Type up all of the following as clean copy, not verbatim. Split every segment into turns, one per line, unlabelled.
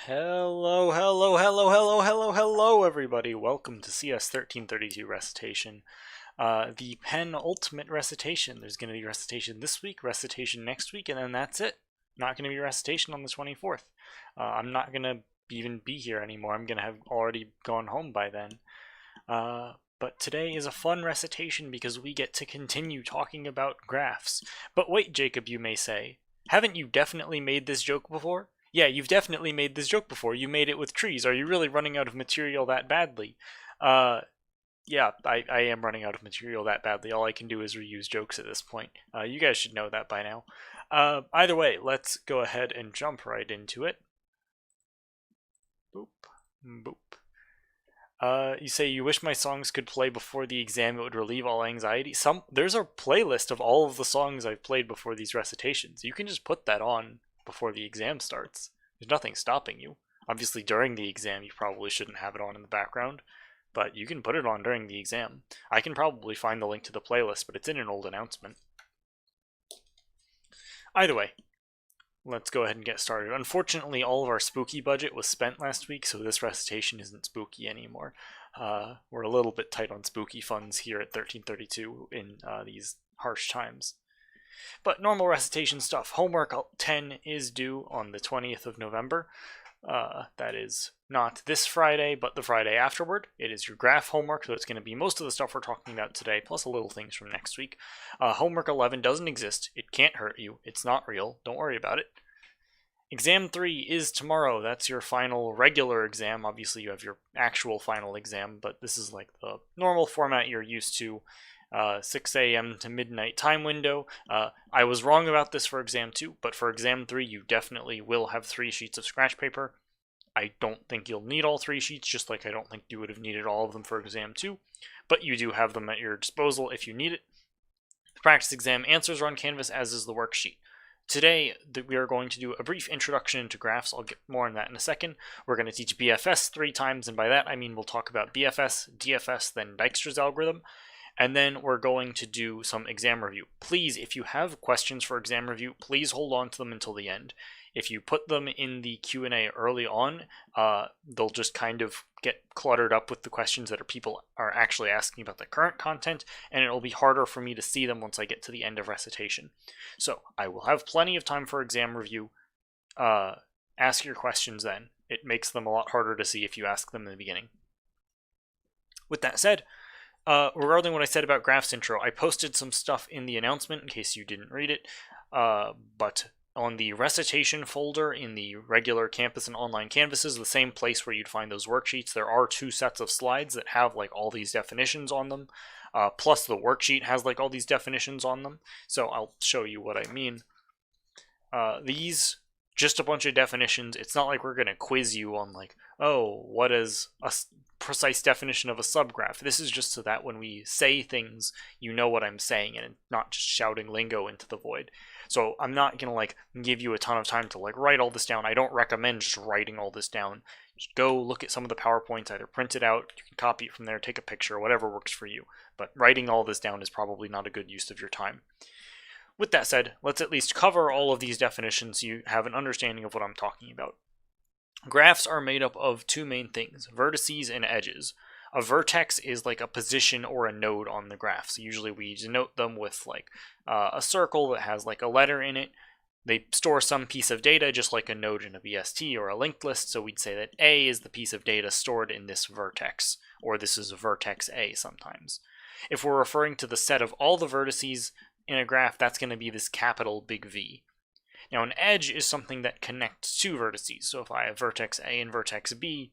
Hello, everybody. Welcome to CS1332 Recitation. The penultimate recitation. There's going to be recitation this week, recitation next week, and then that's it. Not going to be recitation on the 24th. I'm not going to even be here anymore. I'm going to have already gone home by then. But today is a fun recitation because we get to continue talking about graphs. But wait, Jacob, you may say, haven't you definitely made this joke before? Yeah, you've definitely made this joke before. You made it with trees. Are you really running out of material that badly? Yeah, I am running out of material that badly. All I can do is reuse jokes at this point. You guys should know that by now. Either way, let's go ahead and jump right into it. Boop, boop. You say you wish my songs could play before the exam. It would relieve all anxiety. There's a playlist of all of the songs I've played before these recitations. You can just put that on before the exam starts. There's nothing stopping you. Obviously, during the exam, you probably shouldn't have it on in the background, but you can put it on during the exam. I can probably find the link to the playlist, but it's in an old announcement. Either way, let's go ahead and get started. Unfortunately, all of our spooky budget was spent last week, so this recitation isn't spooky anymore. We're a little bit tight on spooky funds here at 1332 in these harsh times. But normal recitation stuff. Homework 10 is due on the 20th of November. That is not this Friday, but the Friday afterward. It is your graph homework, so it's going to be most of the stuff we're talking about today, plus a little things from next week. Homework 11 doesn't exist. It can't hurt you. It's not real. Don't worry about it. Exam 3 is tomorrow. That's your final regular exam. Obviously, you have your actual final exam, but this is like the normal format you're used to. 6 a.m. to midnight time window. I was wrong about this for exam 2, but for exam 3 you definitely will have 3 sheets of scratch paper. I don't think you'll need all 3 sheets, just like I don't think you would have needed all of them for exam 2, but you do have them at your disposal if you need it. The practice exam answers are on Canvas, as is the worksheet. Today, we are going to do a brief introduction into graphs. I'll get more on that in a second. We're going to teach BFS 3 times, and by that I mean we'll talk about BFS, DFS, then Dijkstra's algorithm. And then we're going to do some exam review. Please, if you have questions for exam review, please hold on to them until the end. If you put them in the Q&A early on, they'll just kind of get cluttered up with the questions that people are actually asking about the current content, and it'll be harder for me to see them once I get to the end of recitation. So I will have plenty of time for exam review. Ask your questions then. It makes them a lot harder to see if you ask them in the beginning. With that said, regarding what I said about graphs intro, I posted some stuff in the announcement in case you didn't read it, but on the recitation folder in the regular campus and online canvases, the same place where you'd find those worksheets, there are 2 sets of slides that have like all these definitions on them, plus the worksheet has like all these definitions on them, so I'll show you what I mean. These, just a bunch of definitions. It's not like we're going to quiz you on like, oh, what is a precise definition of a subgraph. This is just so that when we say things, you know what I'm saying and not just shouting lingo into the void. So I'm not gonna like give you a ton of time to like write all this down. I don't recommend just writing all this down. Just go look at some of the PowerPoints, either print it out, you can copy it from there, take a picture, whatever works for you. But writing all this down is probably not a good use of your time. With that said, let's at least cover all of these definitions so you have an understanding of what I'm talking about. Graphs are made up of 2 main things, vertices and edges. A vertex is like a position or a node on the graph. So usually we denote them with like a circle that has like a letter in it. They store some piece of data just like a node in a BST or a linked list. So we'd say that A is the piece of data stored in this vertex, or this is a vertex A sometimes. If we're referring to the set of all the vertices in a graph, that's going to be this capital big V. Now an edge is something that connects 2 vertices, so if I have vertex A and vertex B,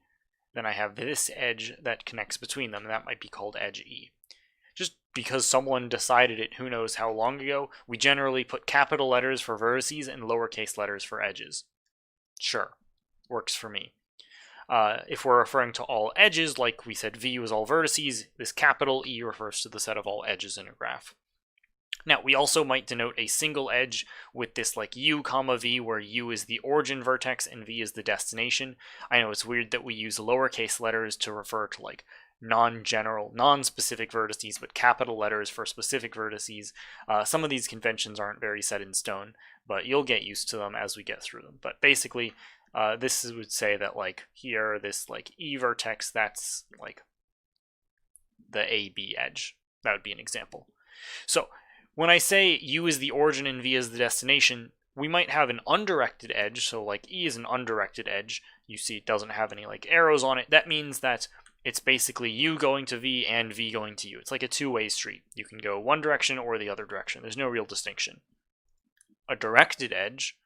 then I have this edge that connects between them, and that might be called edge E. Just because someone decided it who knows how long ago, we generally put capital letters for vertices and lowercase letters for edges. Sure, works for me. If we're referring to all edges, like we said V was all vertices, this capital E refers to the set of all edges in a graph. Now, we also might denote a single edge with this like U comma V, where U is the origin vertex and V is the destination. I know it's weird that we use lowercase letters to refer to like non-general, non-specific vertices, but capital letters for specific vertices. Some of these conventions aren't very set in stone, but you'll get used to them as we get through them. But basically, This would say that like here, this like E vertex, that's like the AB edge. That would be an example. So when I say U is the origin and V is the destination, we might have an undirected edge. So like E is an undirected edge. You see it doesn't have any like arrows on it. That means that it's basically U going to V and V going to U. It's like a two-way street. You can go one direction or the other direction. There's no real distinction. A directed edge,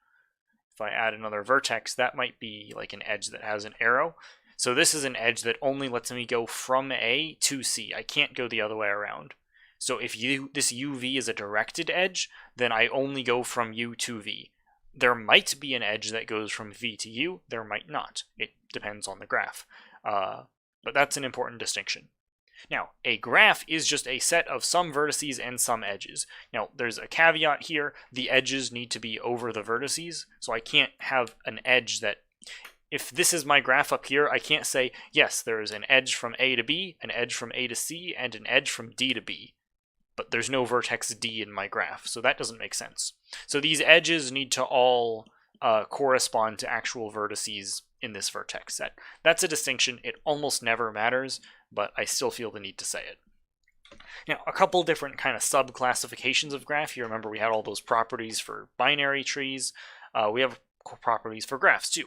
if I add another vertex, that might be like an edge that has an arrow. So this is an edge that only lets me go from A to C. I can't go the other way around. So if this UV is a directed edge, then I only go from U to V. There might be an edge that goes from V to U. There might not. It depends on the graph. But that's an important distinction. Now, a graph is just a set of some vertices and some edges. Now, there's a caveat here. The edges need to be over the vertices, so I can't have an edge that... If this is my graph up here, I can't say, yes, there is an edge from A to B, an edge from A to C, and an edge from D to B. But there's no vertex D in my graph, so that doesn't make sense. So these edges need to all correspond to actual vertices in this vertex set. That's a distinction. It almost never matters, but I still feel the need to say it. Now, a couple different kind of sub-classifications of graph. You remember we had all those properties for binary trees. We have properties for graphs too.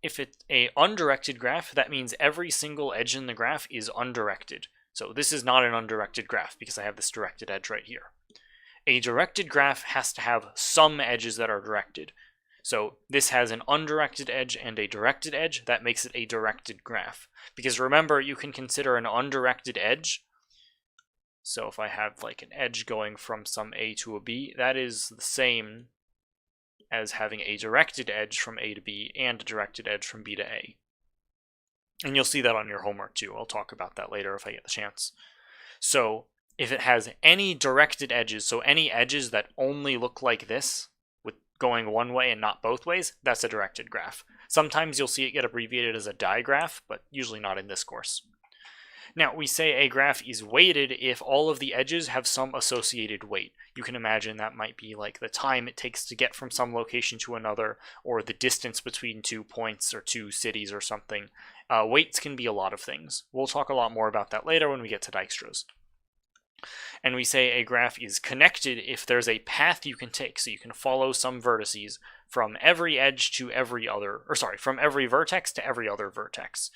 If it's an undirected graph, that means every single edge in the graph is undirected. So this is not an undirected graph because I have this directed edge right here. A directed graph has to have some edges that are directed. So this has an undirected edge and a directed edge. That makes it a directed graph. Because remember, you can consider an undirected edge. So if I have like an edge going from some A to a B, that is the same as having a directed edge from A to B and a directed edge from B to A. And you'll see that on your homework too. I'll talk about that later if I get the chance. So if it has any directed edges, so any edges that only look like this, with going one way and not both ways, that's a directed graph. Sometimes you'll see it get abbreviated as a digraph, but usually not in this course. Now, we say a graph is weighted if all of the edges have some associated weight. You can imagine that might be like the time it takes to get from some location to another, or the distance between 2 points or 2 cities or something. Weights can be a lot of things. We'll talk a lot more about that later when we get to Dijkstra's. And we say a graph is connected if there's a path you can take, so you can follow some vertices from every edge to every other, from every vertex to every other vertex.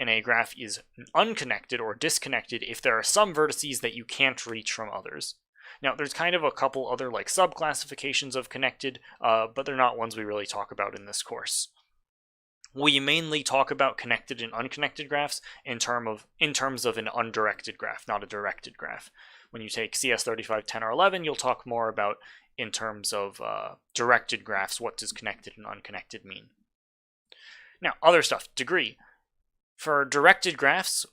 And a graph is unconnected or disconnected if there are some vertices that you can't reach from others. Now, there's kind of a couple other like sub-classifications of connected, but they're not ones we really talk about in this course. We mainly talk about connected and unconnected graphs in terms of an undirected graph, not a directed graph. When you take CS1332, 10, or 11, you'll talk more about in terms of directed graphs, what does connected and unconnected mean. Now, other stuff, degree. For directed graphs,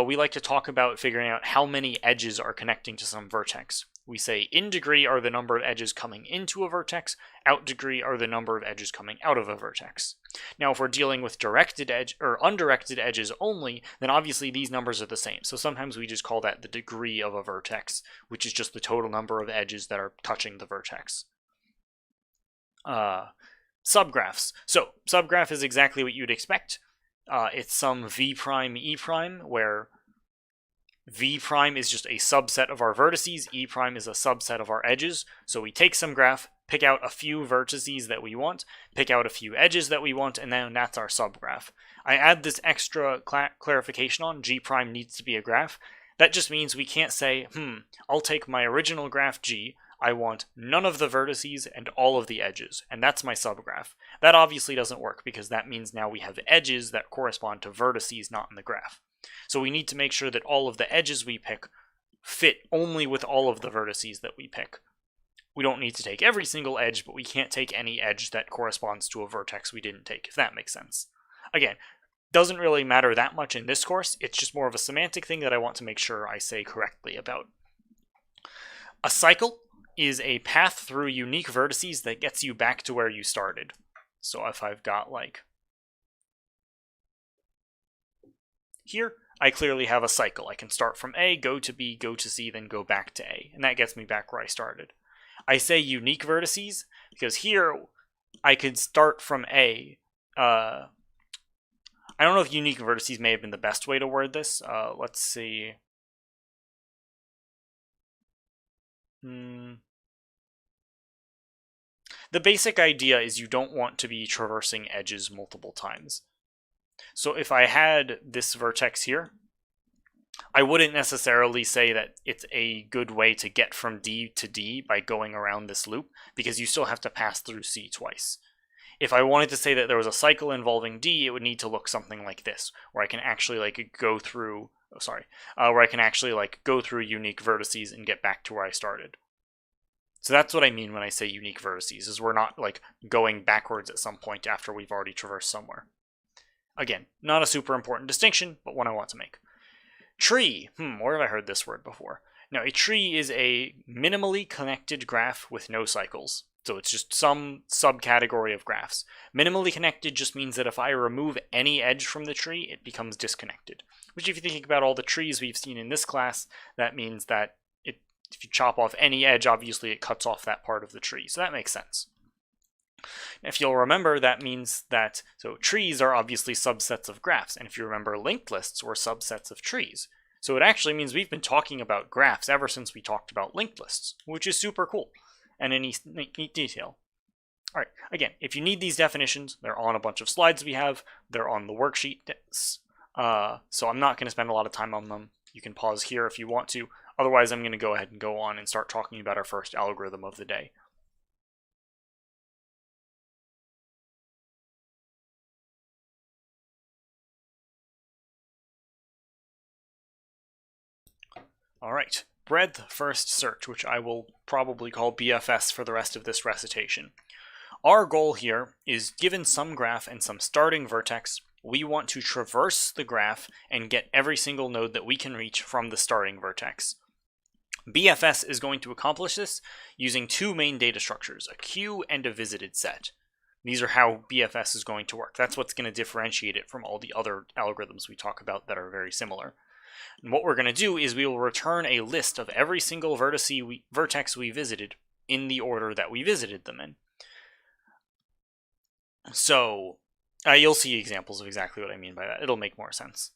we like to talk about figuring out how many edges are connecting to some vertex. We say in degree are the number of edges coming into a vertex, out degree are the number of edges coming out of a vertex. Now, if we're dealing with directed edge or undirected edges only, then obviously these numbers are the same. So sometimes we just call that the degree of a vertex, which is just the total number of edges that are touching the vertex. Subgraphs. So subgraph is exactly what you'd expect. It's some v prime e prime, where v prime is just a subset of our vertices, e prime is a subset of our edges. So we take some graph, pick out a few vertices that we want, pick out a few edges that we want, and then that's our subgraph. I add this extra clarification on g prime needs to be a graph. That just means we can't say, I'll take my original graph G, I want none of the vertices and all of the edges, and that's my subgraph. That obviously doesn't work because that means now we have edges that correspond to vertices not in the graph. So we need to make sure that all of the edges we pick fit only with all of the vertices that we pick. We don't need to take every single edge, but we can't take any edge that corresponds to a vertex we didn't take, if that makes sense. Again, doesn't really matter that much in this course, it's just more of a semantic thing that I want to make sure I say correctly about. A cycle is a path through unique vertices that gets you back to where you started. So if I've got like here, I clearly have a cycle. I can start from A, go to B, go to C, then go back to A, and that gets me back where I started. I say unique vertices because here I could start from A. I don't know if unique vertices may have been the best way to word this. Let's see. The basic idea is you don't want to be traversing edges multiple times. So if I had this vertex here, I wouldn't necessarily say that it's a good way to get from D to D by going around this loop, because you still have to pass through C twice. If I wanted to say that there was a cycle involving D, it would need to look something like this, where I can actually go through, where I can actually go through unique vertices and get back to where I started. So that's what I mean when I say unique vertices, is we're not going backwards at some point after we've already traversed somewhere. Again, not a super important distinction, but one I want to make. Tree. Where have I heard this word before? Now, a tree is a minimally connected graph with no cycles. So it's just some subcategory of graphs. Minimally connected just means that if I remove any edge from the tree, it becomes disconnected. Which, if you think about all the trees we've seen in this class, that means that if you chop off any edge, obviously it cuts off that part of the tree. So that makes sense. If you'll remember, that means that, so trees are obviously subsets of graphs, and if you remember, linked lists were subsets of trees. So it actually means we've been talking about graphs ever since we talked about linked lists, which is super cool, and a neat detail. All right, again, if you need these definitions, they're on a bunch of slides we have, they're on the worksheet, so I'm not going to spend a lot of time on them. You can pause here if you want to, otherwise I'm going to go ahead and go on and start talking about our first algorithm of the day. All right, breadth first search, which I will probably call BFS for the rest of this recitation. Our goal here is, given some graph and some starting vertex, we want to traverse the graph and get every single node that we can reach from the starting vertex. BFS is going to accomplish this using two main data structures, a queue and a visited set. These are how BFS is going to work. That's what's going to differentiate it from all the other algorithms we talk about that are very similar. And what we're going to do is we will return a list of every single vertex we visited in the order that we visited them in. So you'll see examples of exactly what I mean by that. It'll make more sense.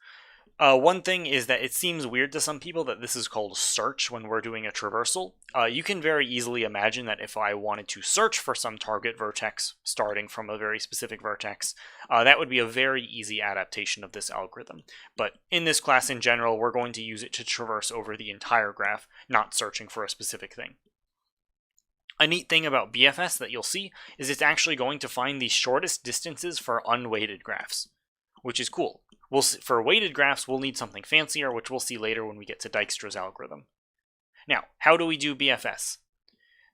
One thing is that it seems weird to some people that this is called search when we're doing a traversal. You can very easily imagine that if I wanted to search for some target vertex starting from a very specific vertex, that would be a very easy adaptation of this algorithm. But in this class in general, we're going to use it to traverse over the entire graph, not searching for a specific thing. A neat thing about BFS that you'll see is it's actually going to find the shortest distances for unweighted graphs, which is cool. For weighted graphs, we'll need something fancier, which we'll see later when we get to Dijkstra's algorithm. Now, how do we do BFS?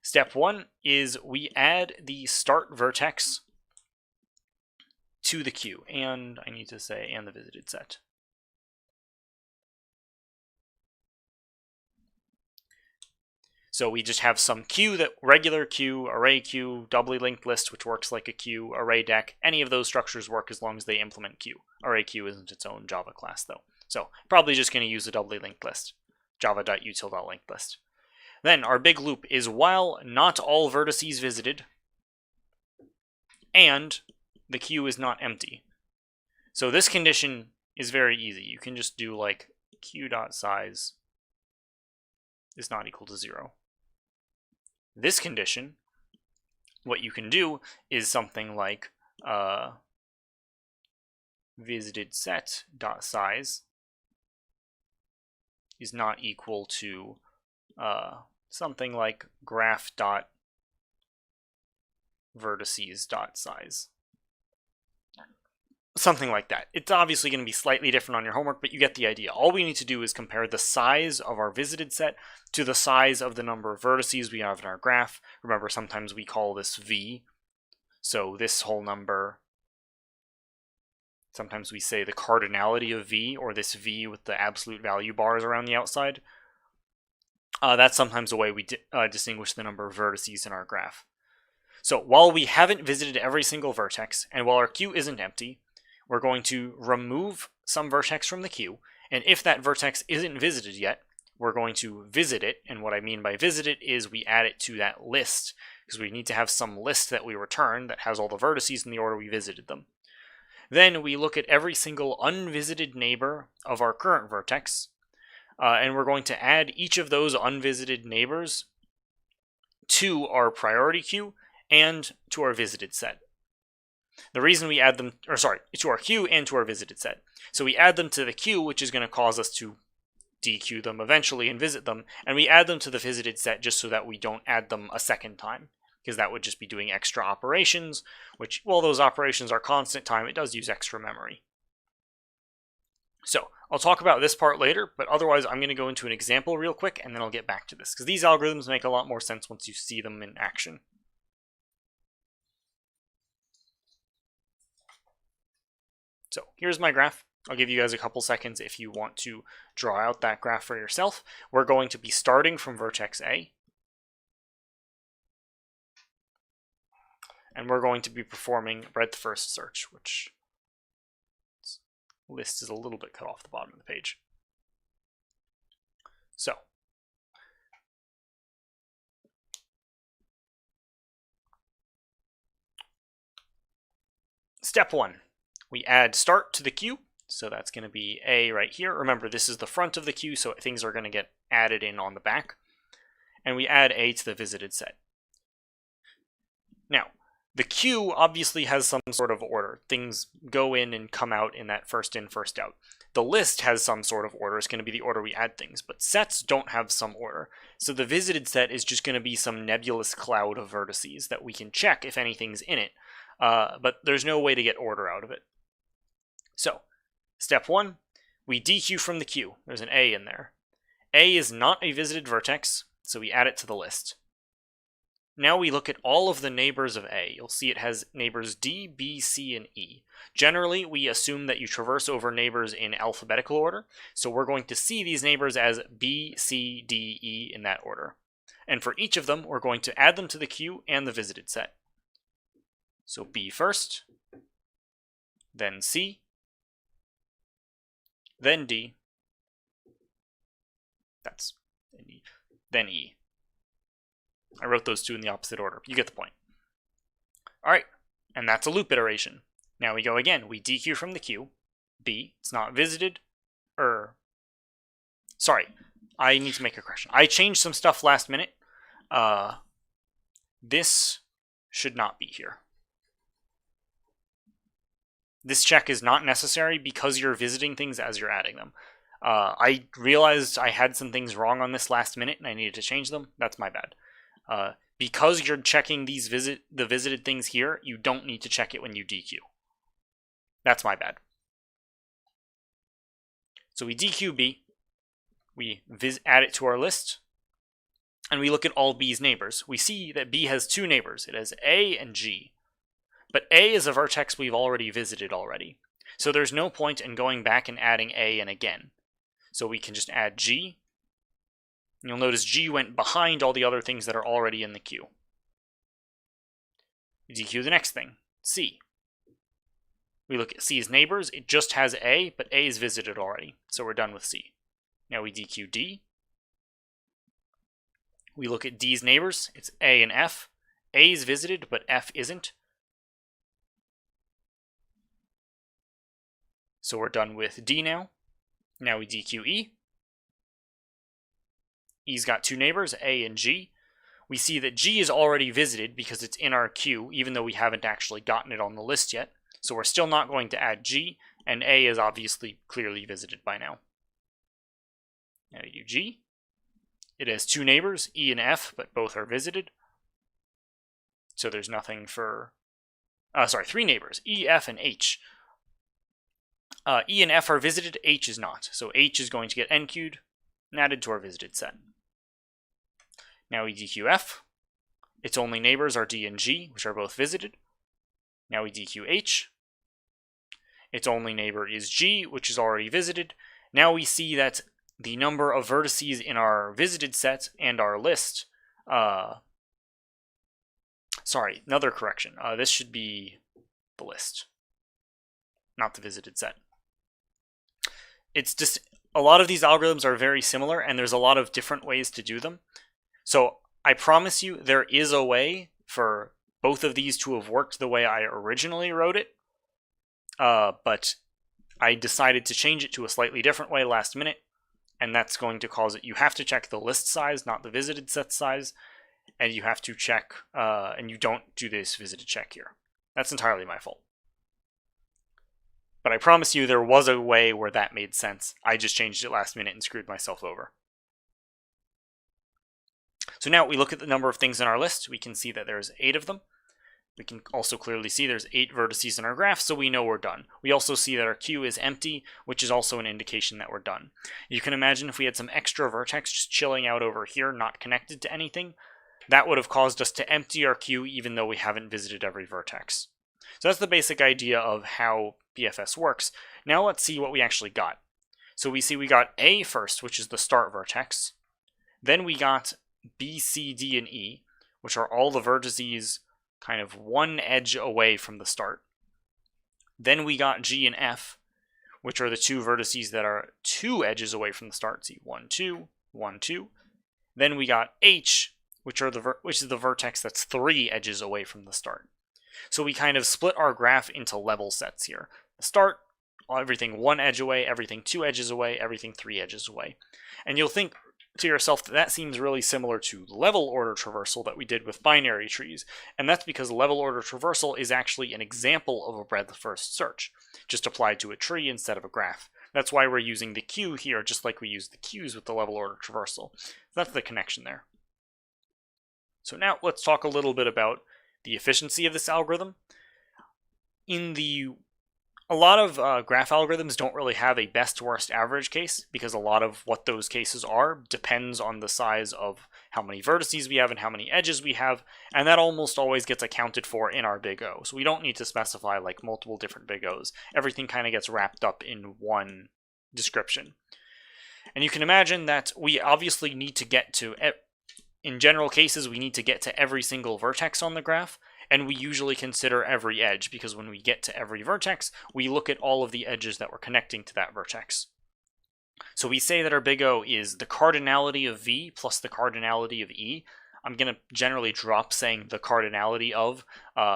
Step one is we add the start vertex to the queue, and I need to say, and the visited set. So we just have some queue, that regular queue, array queue, doubly linked list, which works like a queue, array deck. Any of those structures work as long as they implement queue. Array queue isn't its own Java class though. So probably just going to use a doubly linked list, java.util.linked list. Then our big loop is while not all vertices visited and the queue is not empty. So this condition is very easy. You can just do queue.size is not equal to 0. This condition, what you can do is something like visited set dot size is not equal to something like graph dot vertices dot size. Something like that. It's obviously going to be slightly different on your homework, but you get the idea. All we need to do is compare the size of our visited set to the size of the number of vertices we have in our graph. Remember, sometimes we call this V. So this whole number, sometimes we say the cardinality of V, or this V with the absolute value bars around the outside. That's sometimes a way we distinguish the number of vertices in our graph. So while we haven't visited every single vertex, and while our queue isn't empty, we're going to remove some vertex from the queue, and if that vertex isn't visited yet, we're going to visit it, and what I mean by visit it is we add it to that list because we need to have some list that we return that has all the vertices in the order we visited them. Then we look at every single unvisited neighbor of our current vertex, and we're going to add each of those unvisited neighbors to our priority queue and to our visited set. The reason we add them, to our queue and to our visited set. So we add them to the queue, which is going to cause us to dequeue them eventually and visit them, and we add them to the visited set just so that we don't add them a second time, because that would just be doing extra operations, which, while those operations are constant time, it does use extra memory. So I'll talk about this part later, but otherwise I'm going to go into an example real quick, and then I'll get back to this, because these algorithms make a lot more sense once you see them in action. So here's my graph. I'll give you guys a couple seconds if you want to draw out that graph for yourself. We're going to be starting from vertex A, and we're going to be performing breadth first search, which list is a little bit cut off the bottom of the page. So step 1, we add start to the queue. So that's going to be A right here. Remember, this is the front of the queue, so things are going to get added in on the back. And we add A to the visited set. Now, the queue obviously has some sort of order. Things go in and come out in that first in, first out. The list has some sort of order. It's going to be the order we add things, but sets don't have some order. So the visited set is just going to be some nebulous cloud of vertices that we can check if anything's in it, but there's no way to get order out of it. So, step 1, we dequeue from the queue. There's an A in there. A is not a visited vertex, so we add it to the list. Now we look at all of the neighbors of A. You'll see it has neighbors D, B, C, and E. Generally, we assume that you traverse over neighbors in alphabetical order, so we're going to see these neighbors as B, C, D, E in that order. And for each of them, we're going to add them to the queue and the visited set. So B first, then C, then D, then E. I wrote those two in the opposite order. You get the point. Alright, and that's a loop iteration. Now we go again. We dequeue from the queue. B, it's not visited. Sorry, I need to make a correction. I changed some stuff last minute. This should not be here. This check is not necessary because you're visiting things as you're adding them. I realized I had some things wrong on this last minute and I needed to change them. That's my bad. Because you're checking the visited things here, you don't need to check it when you dequeue. That's my bad. So we dequeue B, we add it to our list, and we look at all B's neighbors. We see that B has two neighbors. It has A and G. But A is a vertex we've already visited already. So there's no point in going back and adding A and again. So we can just add G. You'll notice G went behind all the other things that are already in the queue. We dequeue the next thing, C. We look at C's neighbors. It just has A, but A is visited already. So we're done with C. Now we dequeue D. We look at D's neighbors. It's A and F. A is visited, but F isn't. So we're done with D now. Now we dequeue E. E's got two neighbors, A and G. We see that G is already visited because it's in our queue, even though we haven't actually gotten it on the list yet. So we're still not going to add G, and A is obviously clearly visited by now. Now we do G. It has two neighbors, E and F, but both are visited. So there's nothing for... three neighbors, E, F, and H. E and F are visited, H is not. So H is going to get enqueued and added to our visited set. Now we dequeue F. Its only neighbors are D and G, which are both visited. Now we dequeue H. Its only neighbor is G, which is already visited. Now we see that the number of vertices in our visited set and our list... sorry, another correction. This should be the list, not the visited set. It's just, a lot of these algorithms are very similar, and there's a lot of different ways to do them. So I promise you there is a way for both of these to have worked the way I originally wrote it, but I decided to change it to a slightly different way last minute, and that's going to cause it. You have to check the list size, not the visited set size, and you have to check, and you don't do this visited check here. That's entirely my fault. But I promise you there was a way where that made sense. I just changed it last minute and screwed myself over. So now we look at the number of things in our list. We can see that there's 8 of them. We can also clearly see there's 8 vertices in our graph, so we know we're done. We also see that our queue is empty, which is also an indication that we're done. You can imagine if we had some extra vertex just chilling out over here, not connected to anything, that would have caused us to empty our queue even though we haven't visited every vertex. So that's the basic idea of how BFS works. Now let's see what we actually got. So we see we got A first, which is the start vertex. Then we got B, C, D, and E, which are all the vertices kind of one edge away from the start. Then we got G and F, which are the 2 vertices that are 2 edges away from the start. See, 1, 2, 1, 2. Then we got H, which is the vertex that's 3 edges away from the start. So we kind of split our graph into level sets here. The start, everything 1 edge away, everything 2 edges away, everything 3 edges away. And you'll think to yourself that seems really similar to level order traversal that we did with binary trees, and that's because level order traversal is actually an example of a breadth first search, just applied to a tree instead of a graph. That's why we're using the queue here, just like we use the queues with the level order traversal. That's the connection there. So now let's talk a little bit about the efficiency of this algorithm. A lot of graph algorithms don't really have a best-worst average case, because a lot of what those cases are depends on the size of how many vertices we have and how many edges we have, and that almost always gets accounted for in our big O. So we don't need to specify like multiple different big O's. Everything kind of gets wrapped up in one description. And you can imagine that we obviously need to get to, in general cases, we need to get to every single vertex on the graph, and we usually consider every edge, because when we get to every vertex, we look at all of the edges that we're connecting to that vertex. So we say that our big O is the cardinality of V plus the cardinality of E. I'm going to generally drop saying the cardinality of.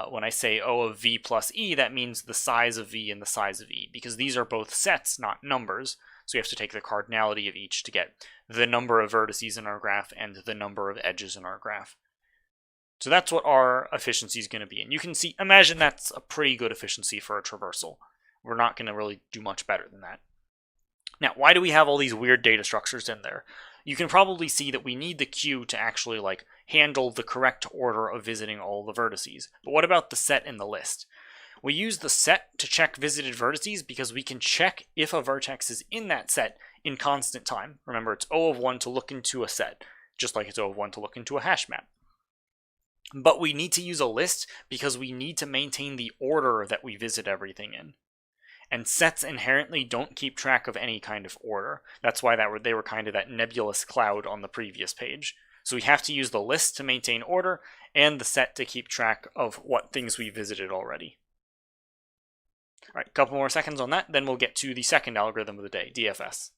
When I say O of V plus E, that means the size of V and the size of E, because these are both sets, not numbers. So we have to take the cardinality of each to get the number of vertices in our graph and the number of edges in our graph. So that's what our efficiency is going to be. And you can see, imagine that's a pretty good efficiency for a traversal. We're not going to really do much better than that. Now, why do we have all these weird data structures in there? You can probably see that we need the queue to actually like handle the correct order of visiting all the vertices. But what about the set and the list? We use the set to check visited vertices because we can check if a vertex is in that set in constant time. Remember, it's O of 1 to look into a set, just like it's O of 1 to look into a hash map. But we need to use a list because we need to maintain the order that we visit everything in. And sets inherently don't keep track of any kind of order. That's why they were kind of that nebulous cloud on the previous page. So we have to use the list to maintain order and the set to keep track of what things we visited already. All right, a couple more seconds on that, then we'll get to the second algorithm of the day, DFS.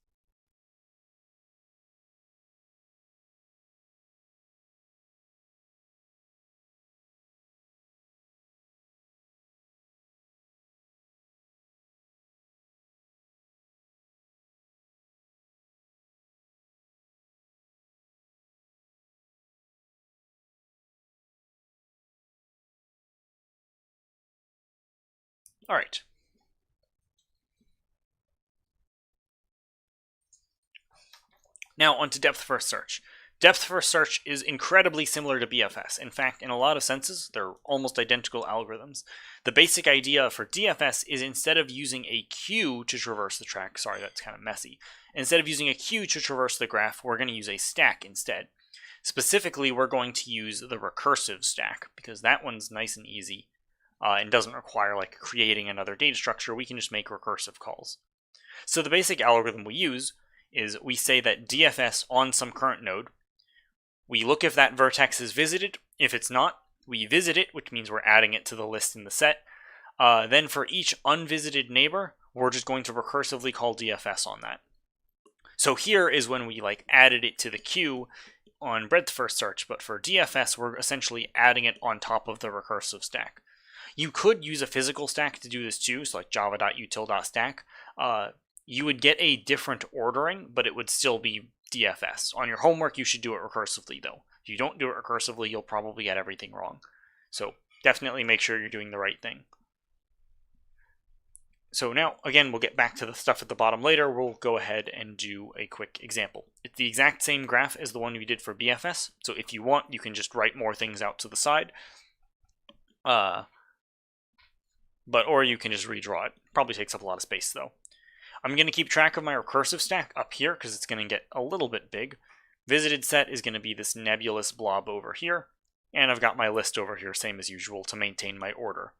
All right. Now on to depth first search. Depth first search is incredibly similar to BFS. In fact, in a lot of senses, they're almost identical algorithms. The basic idea for DFS is instead of using a queue to traverse the track, sorry, that's kind of messy. Instead of using a queue to traverse the graph, we're going to use a stack instead. Specifically, we're going to use the recursive stack, because that one's nice and easy and doesn't require like creating another data structure. We can just make recursive calls. So the basic algorithm we use is we say that DFS on some current node. We look if that vertex is visited. If it's not, we visit it, which means we're adding it to the list in the set. Then for each unvisited neighbor, we're just going to recursively call DFS on that. So here is when we like added it to the queue on breadth first search, but for DFS, we're essentially adding it on top of the recursive stack. You could use a physical stack to do this too, so like java.util.stack. You would get a different ordering, but it would still be DFS. On your homework, you should do it recursively, though. If you don't do it recursively, you'll probably get everything wrong. So definitely make sure you're doing the right thing. So now, again, we'll get back to the stuff at the bottom later. We'll go ahead and do a quick example. It's the exact same graph as the one we did for BFS. So if you want, you can just write more things out to the side. Or you can just redraw it. Probably takes up a lot of space, though. I'm going to keep track of my recursive stack up here because it's going to get a little bit big. Visited set is going to be this nebulous blob over here. And I've got my list over here, same as usual, to maintain my order.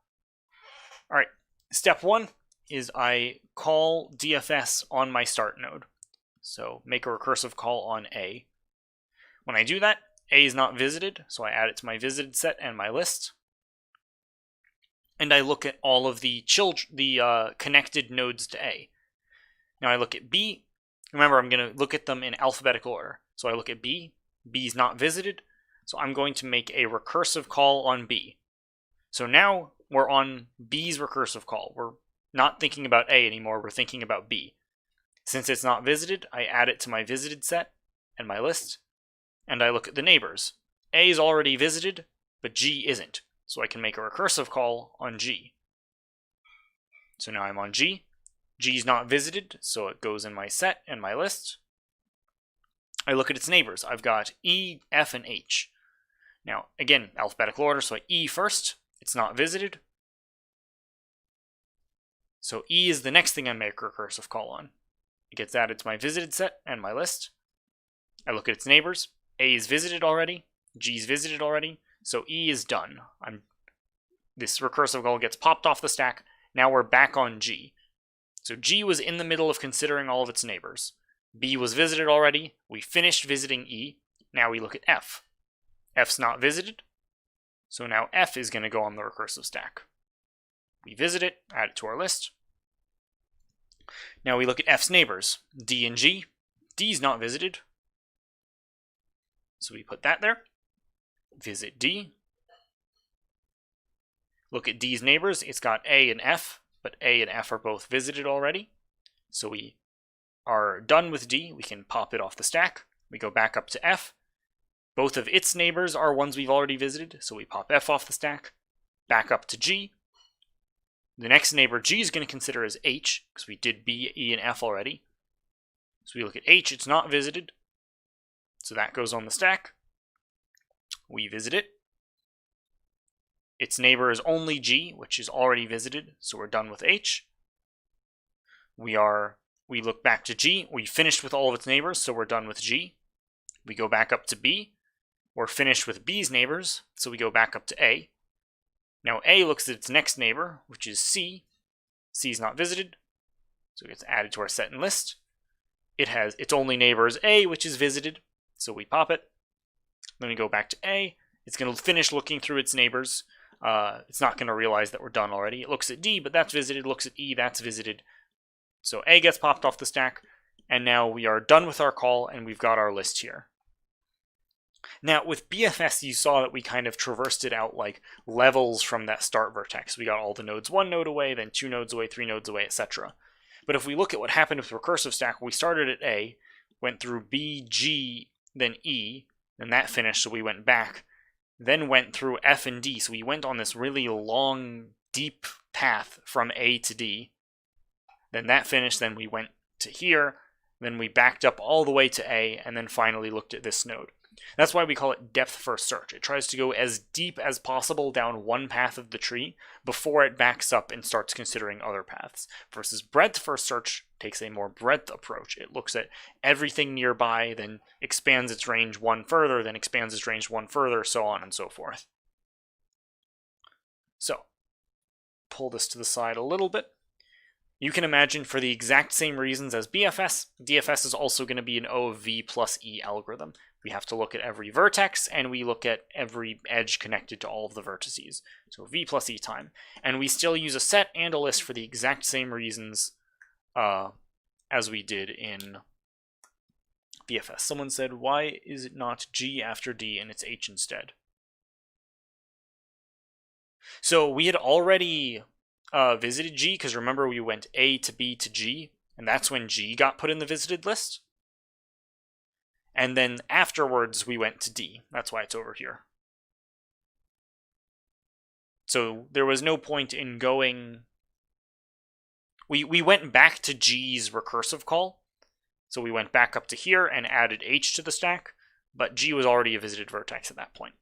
All right, step 1 is I call DFS on my start node. So make a recursive call on A. When I do that, A is not visited, so I add it to my visited set and my list. And I look at all of the connected nodes to A. Now I look at B. Remember, I'm going to look at them in alphabetical order. So I look at B. B is not visited, so I'm going to make a recursive call on B. So now we're on B's recursive call. We're not thinking about A anymore, we're thinking about B. Since it's not visited, I add it to my visited set and my list, and I look at the neighbors. A is already visited, but G isn't, so I can make a recursive call on G. So now I'm on G. G is not visited, so it goes in my set and my list. I look at its neighbors. I've got E, F, and H. Now, again, alphabetical order, so E first. It's not visited. So E is the next thing I make a recursive call on. It gets added to my visited set and my list. I look at its neighbors. A is visited already. G is visited already. So E is done. This recursive call gets popped off the stack. Now we're back on G. So G was in the middle of considering all of its neighbors. B was visited already. We finished visiting E. Now we look at F. F's not visited. So now F is going to go on the recursive stack. We visit it, add it to our list. Now we look at F's neighbors, D and G. D's not visited, so we put that there. Visit D. Look at D's neighbors. It's got A and F, but A and F are both visited already. So we are done with D. We can pop it off the stack. We go back up to F. Both of its neighbors are ones we've already visited, so we pop F off the stack. Back up to G. The next neighbor G is going to consider as H, because we did B, E, and F already. So we look at H, it's not visited. So that goes on the stack. We visit it. Its neighbor is only G, which is already visited, so we're done with H. We look back to G. We finished with all of its neighbors, so we're done with G. We go back up to B. We're finished with B's neighbors, so we go back up to A. Now A looks at its next neighbor, which is C. C is not visited, so it gets added to our set and list. It has its only neighbor is A, which is visited, so we pop it. Then we go back to A. It's going to finish looking through its neighbors. It's not going to realize that we're done already. It looks at D, but that's visited. Looks at E, that's visited. So A gets popped off the stack, and now we are done with our call, and we've got our list here. Now, with BFS, you saw that we kind of traversed it out like levels from that start vertex. We got all the nodes 1 node away, then 2 nodes away, 3 nodes away, etc. But if we look at what happened with Recursive Stack, we started at A, went through B, G, then E, then that finished, so we went back, then went through F and D. So we went on this really long, deep path from A to D. Then that finished, then we went to here, then we backed up all the way to A, and then finally looked at this node. That's why we call it depth first search. It tries to go as deep as possible down one path of the tree before it backs up and starts considering other paths. Versus breadth first search takes a more breadth approach. It looks at everything nearby, then expands its range one further, then expands its range one further, so on and so forth. So, pull this to the side a little bit. You can imagine for the exact same reasons as BFS, DFS is also going to be an O of V plus E algorithm. We have to look at every vertex, and we look at every edge connected to all of the vertices. So V plus E time. And we still use a set and a list for the exact same reasons as we did in BFS. Someone said, why is it not G after D and it's H instead? So we had already visited G, because remember we went A to B to G, and that's when G got put in the visited list. And then afterwards we went to D. That's why it's over here. So there was no point in going... We went back to G's recursive call. So we went back up to here and added H to the stack, but G was already a visited vertex at that point.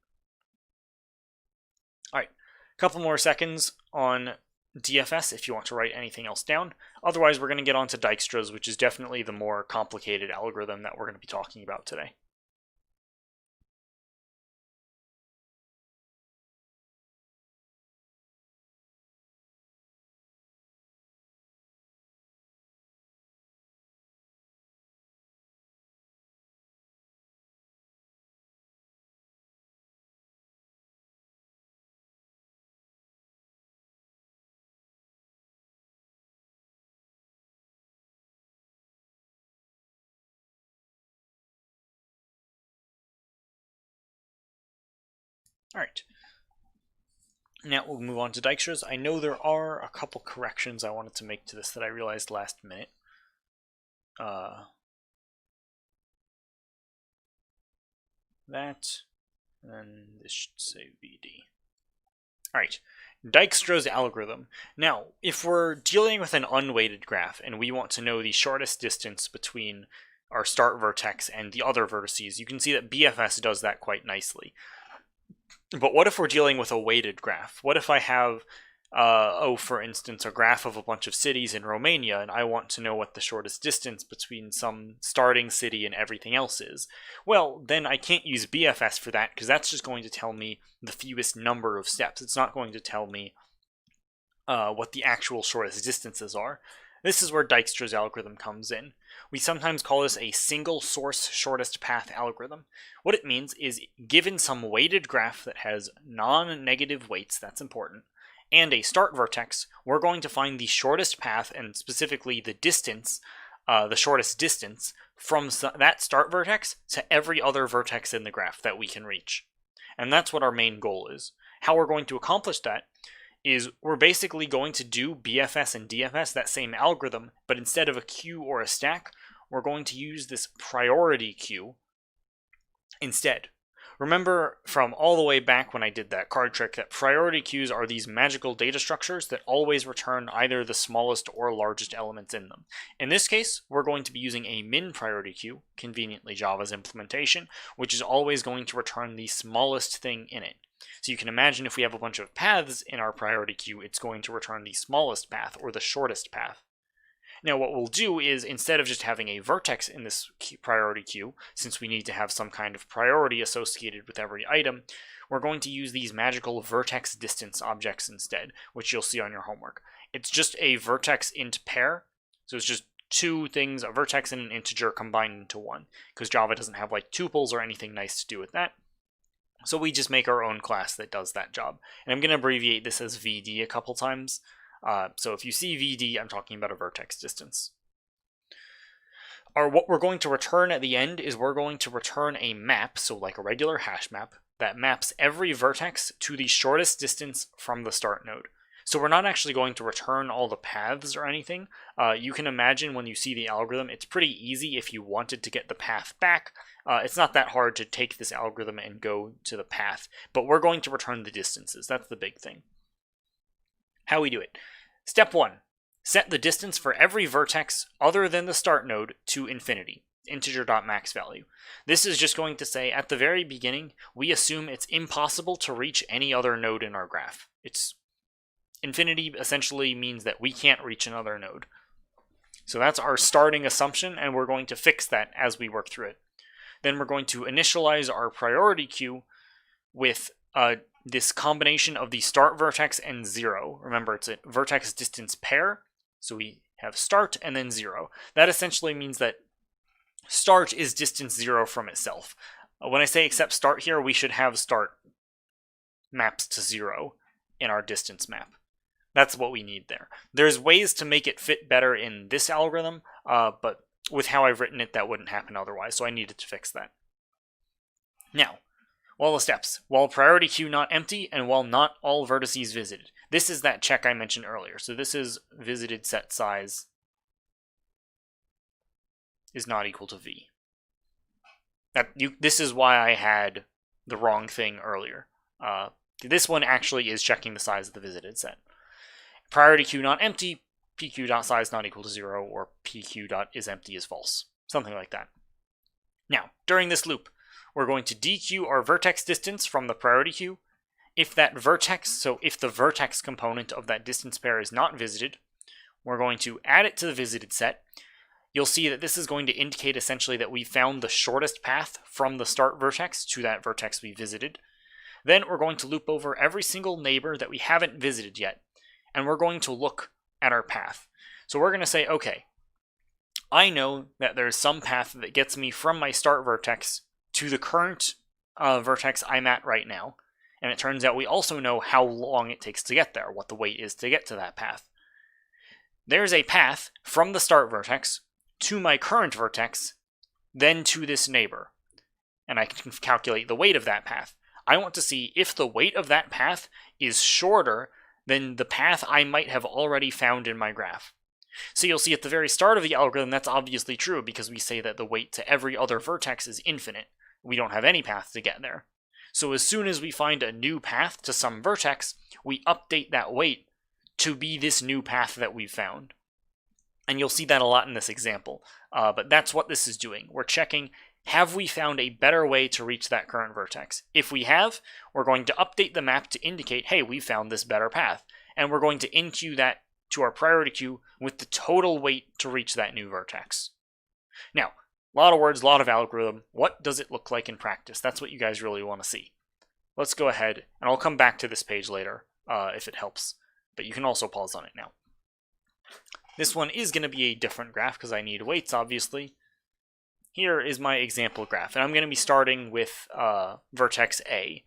All right, a couple more seconds on DFS if you want to write anything else down. Otherwise, we're going to get on to Dijkstra's, which is definitely the more complicated algorithm that we're going to be talking about today. All right. Now we'll move on to Dijkstra's. I know there are a couple corrections I wanted to make to this that I realized last minute. That, and then this should say VD. All right, Dijkstra's algorithm. Now, if we're dealing with an unweighted graph and we want to know the shortest distance between our start vertex and the other vertices, you can see that BFS does that quite nicely. But what if we're dealing with a weighted graph? What if I have, for instance, a graph of a bunch of cities in Romania, and I want to know what the shortest distance between some starting city and everything else is? Well, then I can't use BFS for that, because that's just going to tell me the fewest number of steps. It's not going to tell me what the actual shortest distances are. This is where Dijkstra's algorithm comes in. We sometimes call this a single source shortest path algorithm. What it means is, given some weighted graph that has non-negative weights, that's important, and a start vertex, we're going to find the shortest path, and specifically the distance, the shortest distance, from that start vertex to every other vertex in the graph that we can reach. And that's what our main goal is. How we're going to accomplish that is we're basically going to do BFS and DFS, that same algorithm, but instead of a queue or a stack, we're going to use this priority queue instead. Remember from all the way back when I did that card trick that priority queues are these magical data structures that always return either the smallest or largest elements in them. In this case, we're going to be using a min priority queue, conveniently Java's implementation, which is always going to return the smallest thing in it. So you can imagine if we have a bunch of paths in our priority queue, it's going to return the smallest path or the shortest path. Now what we'll do is, instead of just having a vertex in this priority queue, since we need to have some kind of priority associated with every item, we're going to use these magical vertex distance objects instead, which you'll see on your homework. It's just a vertex int pair, so it's just two things, a vertex and an integer combined into one, because Java doesn't have like tuples or anything nice to do with that. So we just make our own class that does that job. And I'm going to abbreviate this as VD a couple times. So if you see VD, I'm talking about a vertex distance. What we're going to return at the end is we're going to return a map, so like a regular hash map, that maps every vertex to the shortest distance from the start node. So we're not actually going to return all the paths or anything. You can imagine when you see the algorithm, it's pretty easy if you wanted to get the path back. It's not that hard to take this algorithm and go to the path, but we're going to return the distances. That's the big thing. How we do it. Step 1. Set the distance for every vertex other than the start node to infinity, integer.maxValue. This is just going to say at the very beginning, we assume it's impossible to reach any other node in our graph. Infinity essentially means that we can't reach another node. So that's our starting assumption, and we're going to fix that as we work through it. Then we're going to initialize our priority queue with this combination of the start vertex and 0. Remember, it's a vertex distance pair, so we have start and then 0. That essentially means that start is distance 0 from itself. When I say except start here, we should have start maps to 0 in our distance map. That's what we need there. There's ways to make it fit better in this algorithm, but with how I've written it, that wouldn't happen otherwise, so I needed to fix that. Now, while the steps, while priority queue not empty, and while not all vertices visited. This is that check I mentioned earlier. So this is visited set size is not equal to v. This is why I had the wrong thing earlier. This one actually is checking the size of the visited set. Priority queue not empty, pq.size not equal to 0, or pq.isEmpty is false. Something like that. Now, during this loop, we're going to dequeue our vertex distance from the priority queue. If that vertex, so if the vertex component of that distance pair is not visited, we're going to add it to the visited set. You'll see that this is going to indicate essentially that we found the shortest path from the start vertex to that vertex we visited. Then we're going to loop over every single neighbor that we haven't visited yet, and we're going to look at our path. So we're going to say, okay, I know that there's some path that gets me from my start vertex to the current vertex I'm at right now. And it turns out we also know how long it takes to get there, what the wait is to get to that path. There's a path from the start vertex to my current vertex, then to this neighbor. And I can calculate the weight of that path. I want to see if the weight of that path is shorter than the path I might have already found in my graph. So you'll see at the very start of the algorithm that's obviously true because we say that the weight to every other vertex is infinite. We don't have any path to get there. So as soon as we find a new path to some vertex, we update that weight to be this new path that we've found. And you'll see that a lot in this example. But that's what this is doing. We're checking, have we found a better way to reach that current vertex? If we have, we're going to update the map to indicate, hey, we found this better path. And we're going to enqueue that to our priority queue with the total weight to reach that new vertex. Now, a lot of words, a lot of algorithm. What does it look like in practice? That's what you guys really want to see. Let's go ahead, and I'll come back to this page later if it helps. But you can also pause on it now. This one is going to be a different graph because I need weights, obviously. Here is my example graph, and I'm going to be starting with vertex A,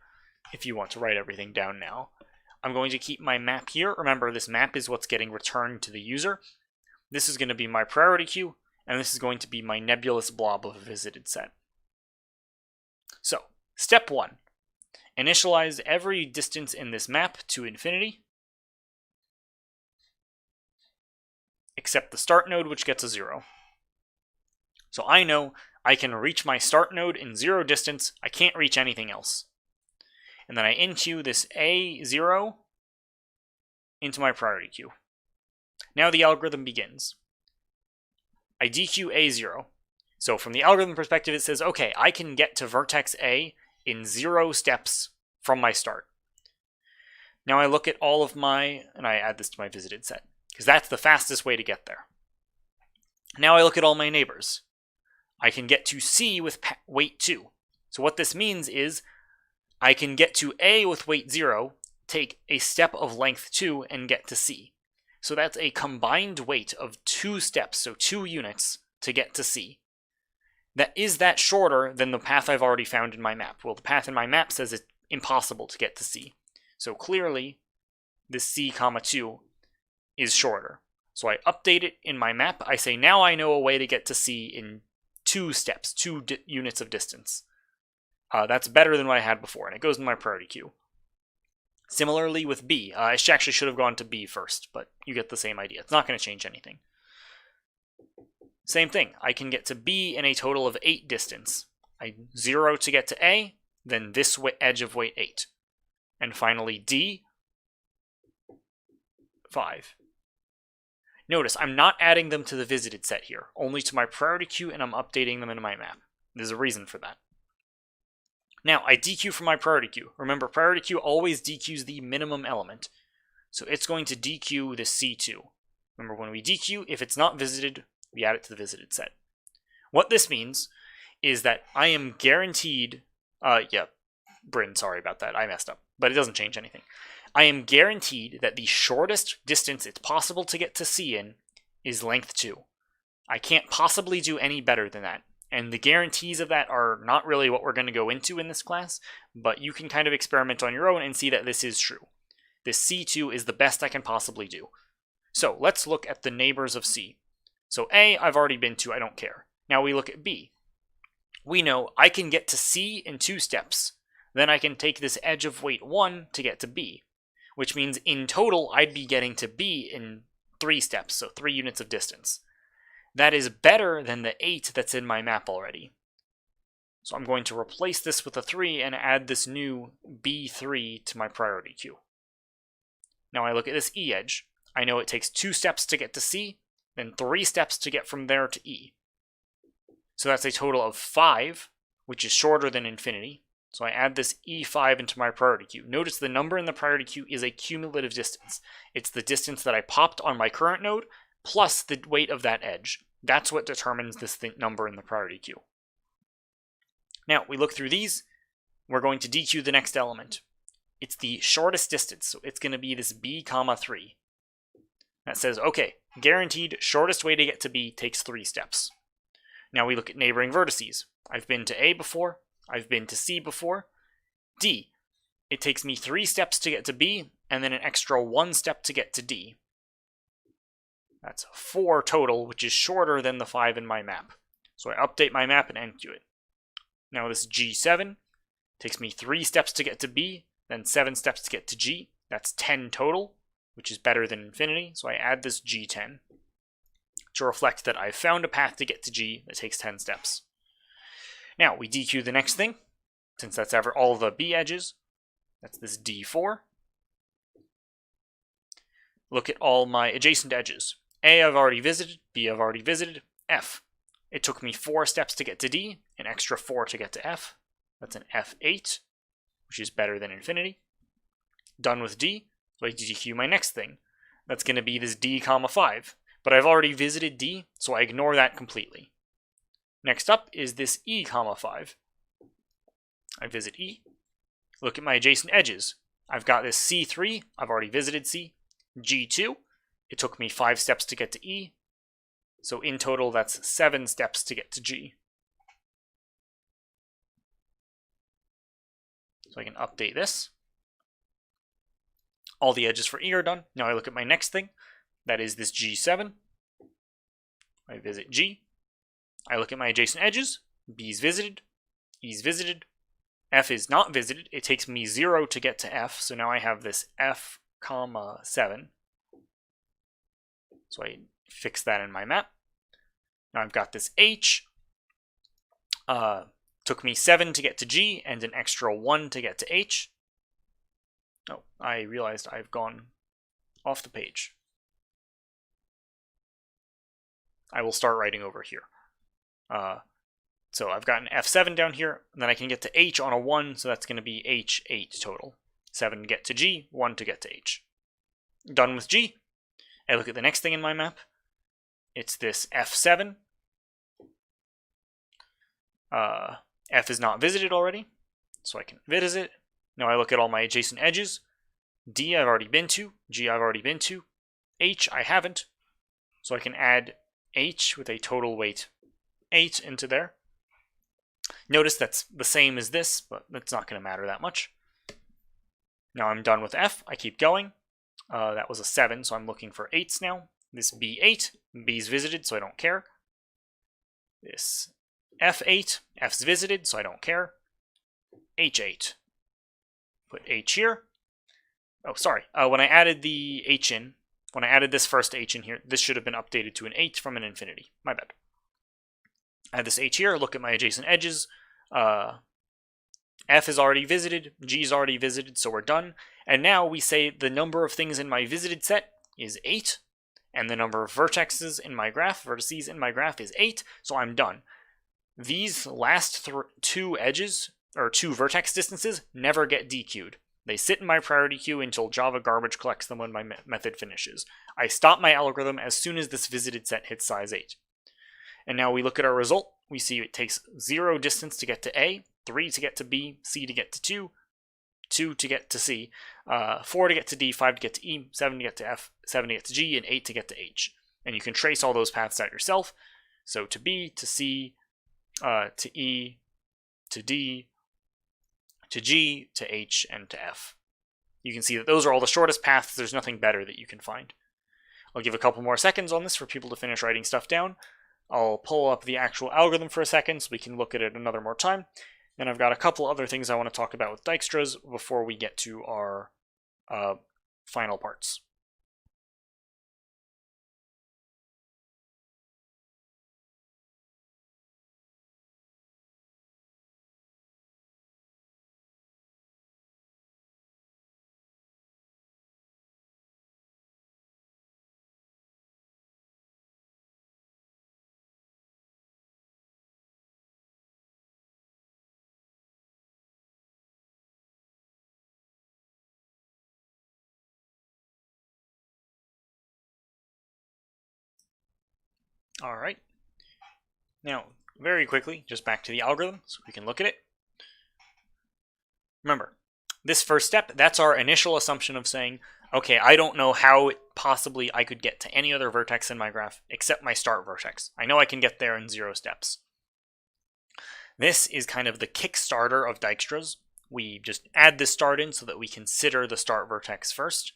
if you want to write everything down now. I'm going to keep my map here. Remember, this map is what's getting returned to the user. This is going to be my priority queue, and this is going to be my nebulous blob of a visited set. So, step 1. Initialize every distance in this map to infinity, except the start node, which gets a 0. So I know I can reach my start node in 0 distance. I can't reach anything else. And then I enqueue this A0 into my priority queue. Now the algorithm begins. I dequeue A0. So from the algorithm perspective, it says, okay, I can get to vertex A in 0 steps from my start. Now I look at all of my, and I add this to my visited set, because that's the fastest way to get there. Now I look at all my neighbors. I can get to C with weight 2. So what this means is I can get to A with weight 0, take a step of length 2, and get to C. So that's a combined weight of 2 steps, so 2 units, to get to C. Is that shorter than the path I've already found in my map? Well, the path in my map says it's impossible to get to C. So clearly, this C, 2 is shorter. So I update it in my map. I say, now I know a way to get to C in 2 steps, 2 units of distance. That's better than what I had before, and it goes in my priority queue. Similarly with B, I actually should have gone to B first, but you get the same idea. It's not going to change anything. Same thing, I can get to B in a total of 8 distance. I 0 to get to A, then this edge of weight 8. And finally D, 5. Notice, I'm not adding them to the visited set here, only to my priority queue, and I'm updating them in my map. There's a reason for that. Now, I dequeue from my priority queue. Remember, priority queue always dequeues the minimum element. So it's going to dequeue the C2. Remember, when we dequeue, if it's not visited, we add it to the visited set. What this means is that I am guaranteed... Bryn, sorry about that, I messed up. But it doesn't change anything. I am guaranteed that the shortest distance it's possible to get to C in is length 2. I can't possibly do any better than that. And the guarantees of that are not really what we're going to go into in this class, but you can kind of experiment on your own and see that this is true. This C2 is the best I can possibly do. So let's look at the neighbors of C. So A, I've already been to, I don't care. Now we look at B. We know I can get to C in 2 steps. Then I can take this edge of weight 1 to get to B, which means in total I'd be getting to B in 3 steps, so 3 units of distance. That is better than the 8 that's in my map already. So I'm going to replace this with a 3 and add this new B3 to my priority queue. Now I look at this E edge. I know it takes 2 steps to get to C, then 3 steps to get from there to E. So that's a total of 5, which is shorter than infinity. So I add this E5 into my priority queue. Notice the number in the priority queue is a cumulative distance. It's the distance that I popped on my current node plus the weight of that edge. That's what determines this number in the priority queue. Now, we look through these. We're going to dequeue the next element. It's the shortest distance, so it's going to be this B, 3. That says, okay, guaranteed shortest way to get to B takes 3 steps. Now we look at neighboring vertices. I've been to A before. I've been to C before. D. It takes me 3 steps to get to B, and then an extra 1 step to get to D. That's 4 total, which is shorter than the 5 in my map. So I update my map and enqueue it. Now this G7 takes me 3 steps to get to B, then 7 steps to get to G. That's 10 total, which is better than infinity, so I add this G10 to reflect that I've found a path to get to G that takes 10 steps. Now, we dequeue the next thing, since that's all the B edges. That's this D4. Look at all my adjacent edges. A, I've already visited. B, I've already visited. F. It took me 4 steps to get to D, an extra 4 to get to F. That's an F8, which is better than infinity. Done with D, so I dequeue my next thing. That's going to be this D, 5. But I've already visited D, so I ignore that completely. Next up is this E, 5. I visit E. Look at my adjacent edges. I've got this C3, I've already visited C. G2, it took me 5 steps to get to E. So in total, that's 7 steps to get to G. So I can update this. All the edges for E are done. Now I look at my next thing. That is this G7. I visit G. I look at my adjacent edges. B's visited. E's visited. F is not visited. It takes me 0 to get to F. So now I have this F, 7. So I fix that in my map. Now I've got this H. Took me 7 to get to G and an extra 1 to get to H. Oh, I realized I've gone off the page. I will start writing over here. So I've got an F7 down here, and then I can get to H on a 1, so that's going to be H8 total. 7 to get to G, 1 to get to H. Done with G. I look at the next thing in my map. It's this F7. F is not visited already, so I can visit it. Now I look at all my adjacent edges. D I've already been to, G I've already been to, H I haven't, so I can add H with a total weight 8 into there. Notice that's the same as this, but that's not going to matter that much. Now I'm done with F, I keep going. That was a 7, so I'm looking for 8s now. This B8, B's visited, so I don't care. This F8, F's visited, so I don't care. H8. Put H here. Oh, sorry. When I added the H in, when I added this first H in here, this should have been updated to an 8 from an infinity. My bad. Add this H here, look at my adjacent edges. F is already visited, G is already visited, so we're done. And now we say the number of things in my visited set is 8, and the number of vertices in my graph, is 8, so I'm done. These last 2 edges, or 2 vertex distances, never get dequeued. They sit in my priority queue until Java garbage collects them when my method finishes. I stop my algorithm as soon as this visited set hits size 8. And now we look at our result. We see it takes 0 distance to get to A, 3 to get to B, C to get to 2, 2 to get to C, 4 to get to D, 5 to get to E, 7 to get to F, 7 to get to G, and 8 to get to H. And you can trace all those paths out yourself. So to B, to C, to E, to D, to G, to H, and to F. You can see that those are all the shortest paths. There's nothing better that you can find. I'll give a couple more seconds on this for people to finish writing stuff down. I'll pull up the actual algorithm for a second so we can look at it another more time. And I've got a couple other things I want to talk about with Dijkstra's before we get to our final parts. All right. Now, very quickly, just back to the algorithm so we can look at it. Remember, this first step, that's our initial assumption of saying, okay, I don't know how possibly I could get to any other vertex in my graph except my start vertex. I know I can get there in 0 steps. This is kind of the Kickstarter of Dijkstra's. We just add this start in so that we consider the start vertex first.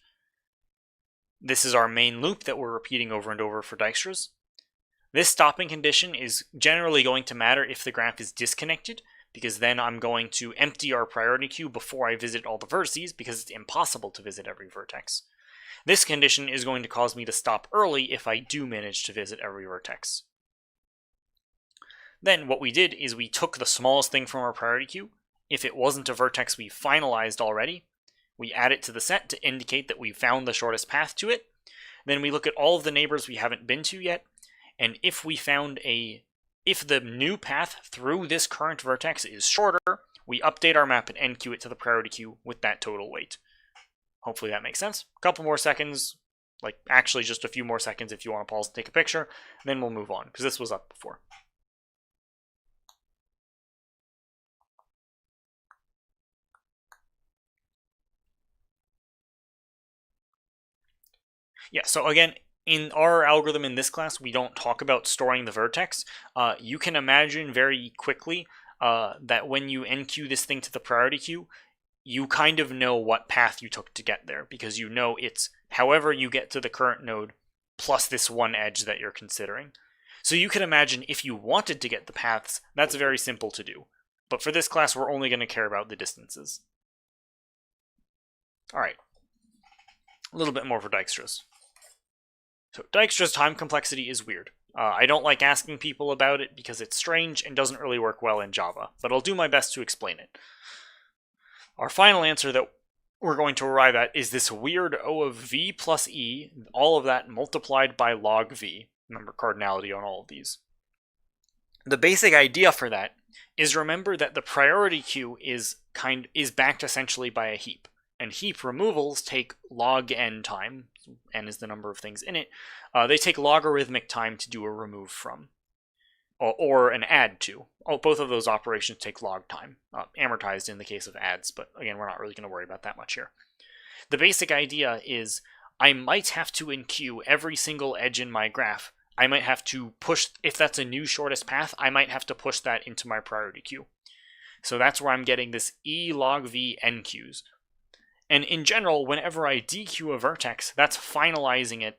This is our main loop that we're repeating over and over for Dijkstra's. This stopping condition is generally going to matter if the graph is disconnected, because then I'm going to empty our priority queue before I visit all the vertices, because it's impossible to visit every vertex. This condition is going to cause me to stop early if I do manage to visit every vertex. Then what we did is we took the smallest thing from our priority queue. If it wasn't a vertex we finalized already, we add it to the set to indicate that we found the shortest path to it. Then we look at all of the neighbors we haven't been to yet, and if the new path through this current vertex is shorter, we update our map and enqueue it to the priority queue with that total weight. Hopefully that makes sense. A couple more seconds, like actually just a few more seconds if you want to pause and take a picture, then we'll move on, because this was up before. Yeah, so again, in our algorithm in this class, we don't talk about storing the vertex. You can imagine very quickly that when you enqueue this thing to the priority queue, you kind of know what path you took to get there, because you know it's however you get to the current node plus this one edge that you're considering. So you can imagine if you wanted to get the paths, that's very simple to do. But for this class, we're only going to care about the distances. All right, a little bit more for Dijkstra's. So Dijkstra's time complexity is weird. I don't like asking people about it because it's strange and doesn't really work well in Java, but I'll do my best to explain it. Our final answer that we're going to arrive at is this weird O of v plus e, all of that multiplied by log v. Remember cardinality on all of these. The basic idea for that is remember that the priority queue is backed essentially by a heap, and heap removals take log n time. N is the number of things in it. They take logarithmic time to do a remove from, or an add to. Both of those operations take log time, amortized in the case of adds, but again, we're not really going to worry about that much here. The basic idea is I might have to enqueue every single edge in my graph. I might have to push, if that's a new shortest path, I might have to push that into my priority queue. So that's where I'm getting this e log v enqueues. And in general, whenever I dequeue a vertex, that's finalizing it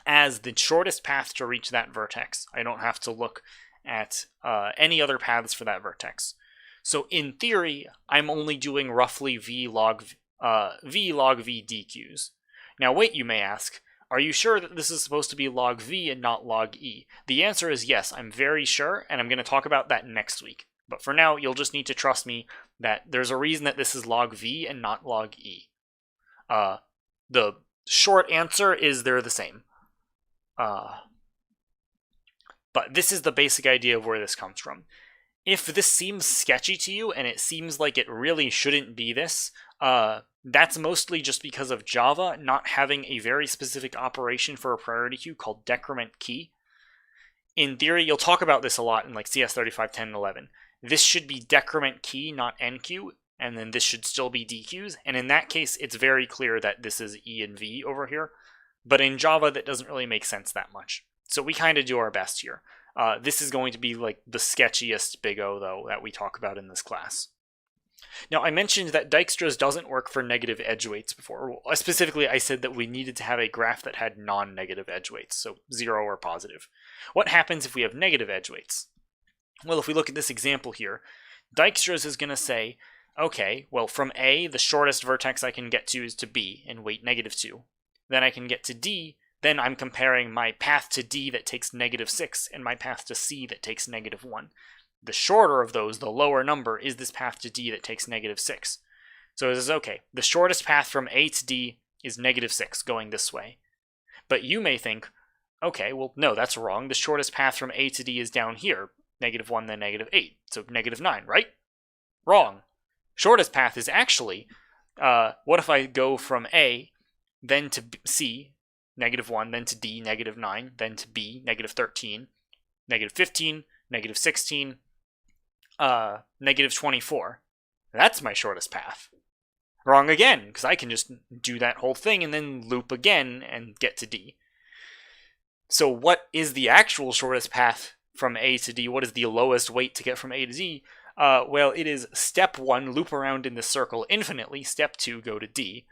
as the shortest path to reach that vertex. I don't have to look at any other paths for that vertex. So in theory, I'm only doing roughly v log v dequeues. Now wait, you may ask, are you sure that this is supposed to be log v and not log e? The answer is yes, I'm very sure, and I'm going to talk about that next week. But for now, you'll just need to trust me that there's a reason that this is log v and not log e. The short answer is they're the same. But this is the basic idea of where this comes from. If this seems sketchy to you, and it seems like it really shouldn't be this, that's mostly just because of Java not having a very specific operation for a priority queue called decrement key. In theory, you'll talk about this a lot in like CS1332 and 11. This should be decrement key, not enqueue, and then this should still be dequeues. And in that case, it's very clear that this is E and V over here. But in Java, that doesn't really make sense that much. So we kind of do our best here. This is going to be like the sketchiest big O, though, that we talk about in this class. Now, I mentioned that Dijkstra's doesn't work for negative edge weights before. Specifically, I said that we needed to have a graph that had non-negative edge weights, so 0 or positive. What happens if we have negative edge weights? Well, if we look at this example here, Dijkstra's is going to say, okay, well, from A, the shortest vertex I can get to is to B and weight -2. Then I can get to D, then I'm comparing my path to D that takes -6 and my path to C that takes -1. The shorter of those, the lower number, is this path to D that takes -6. So it is okay. The shortest path from A to D is -6 going this way. But you may think, okay, well, no, that's wrong. The shortest path from A to D is down here, -1, then -8. So -9, right? Wrong. Shortest path is actually, what if I go from A, then to C, -1, then to D, -9, then to B, -13, -15, -16, -24. That's my shortest path. Wrong again, because I can just do that whole thing and then loop again and get to D. So what is the actual shortest path from A to D? What is the lowest weight to get from A to D? Well, it is step 1, loop around in the circle infinitely. Step 2, go to D.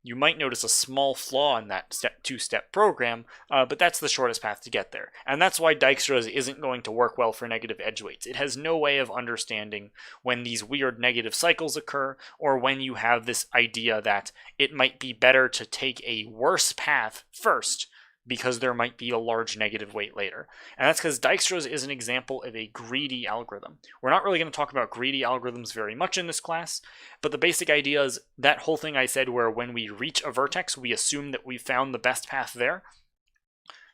You might notice a small flaw in that two-step program, but that's the shortest path to get there. And that's why Dijkstra's isn't going to work well for negative edge weights. It has no way of understanding when these weird negative cycles occur, or when you have this idea that it might be better to take a worse path first, because there might be a large negative weight later. And that's because Dijkstra's is an example of a greedy algorithm. We're not really going to talk about greedy algorithms very much in this class, but the basic idea is that whole thing I said where when we reach a vertex, we assume that we found the best path there.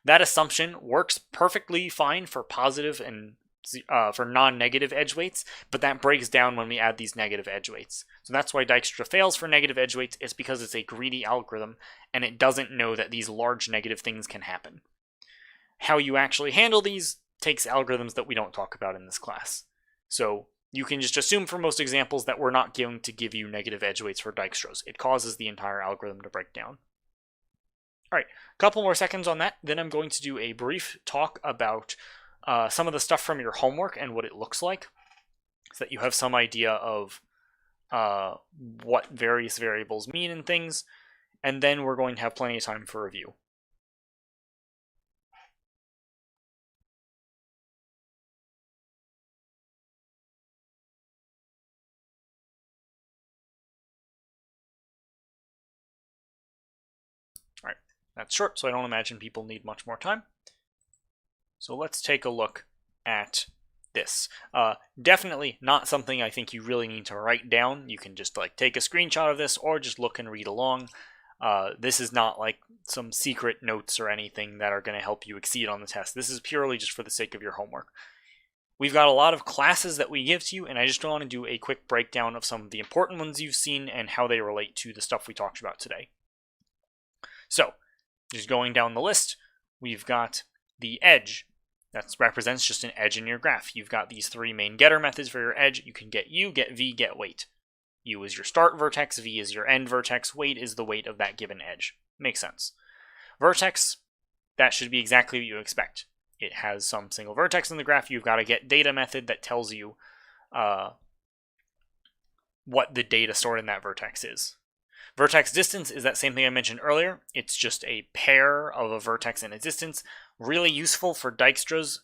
That assumption works perfectly fine for positive and for non-negative edge weights, but that breaks down when we add these negative edge weights. So that's why Dijkstra fails for negative edge weights. It's because it's a greedy algorithm and it doesn't know that these large negative things can happen. How you actually handle these takes algorithms that we don't talk about in this class. So you can just assume for most examples that we're not going to give you negative edge weights for Dijkstra's. It causes the entire algorithm to break down. All right, a couple more seconds on that. Then I'm going to do a brief talk about some of the stuff from your homework and what it looks like, so that you have some idea of what various variables mean and things, and then we're going to have plenty of time for review. All right, that's short, so I don't imagine people need much more time. So let's take a look at this. Definitely not something I think you really need to write down. You can just take a screenshot of this or just look and read along. This is not like some secret notes or anything that are going to help you exceed on the test. This is purely just for the sake of your homework. We've got a lot of classes that we give to you, and I just want to do a quick breakdown of some of the important ones you've seen and how they relate to the stuff we talked about today. So, just going down the list, we've got the edge. That represents just an edge in your graph. You've got these 3 main getter methods for your edge. You can get U, get V, get weight. U is your start vertex, V is your end vertex, weight is the weight of that given edge. Makes sense. Vertex, that should be exactly what you expect. It has some single vertex in the graph. You've got a get data method that tells you what the data stored in that vertex is. Vertex distance is that same thing I mentioned earlier. It's just a pair of a vertex and a distance. Really useful for Dijkstra's,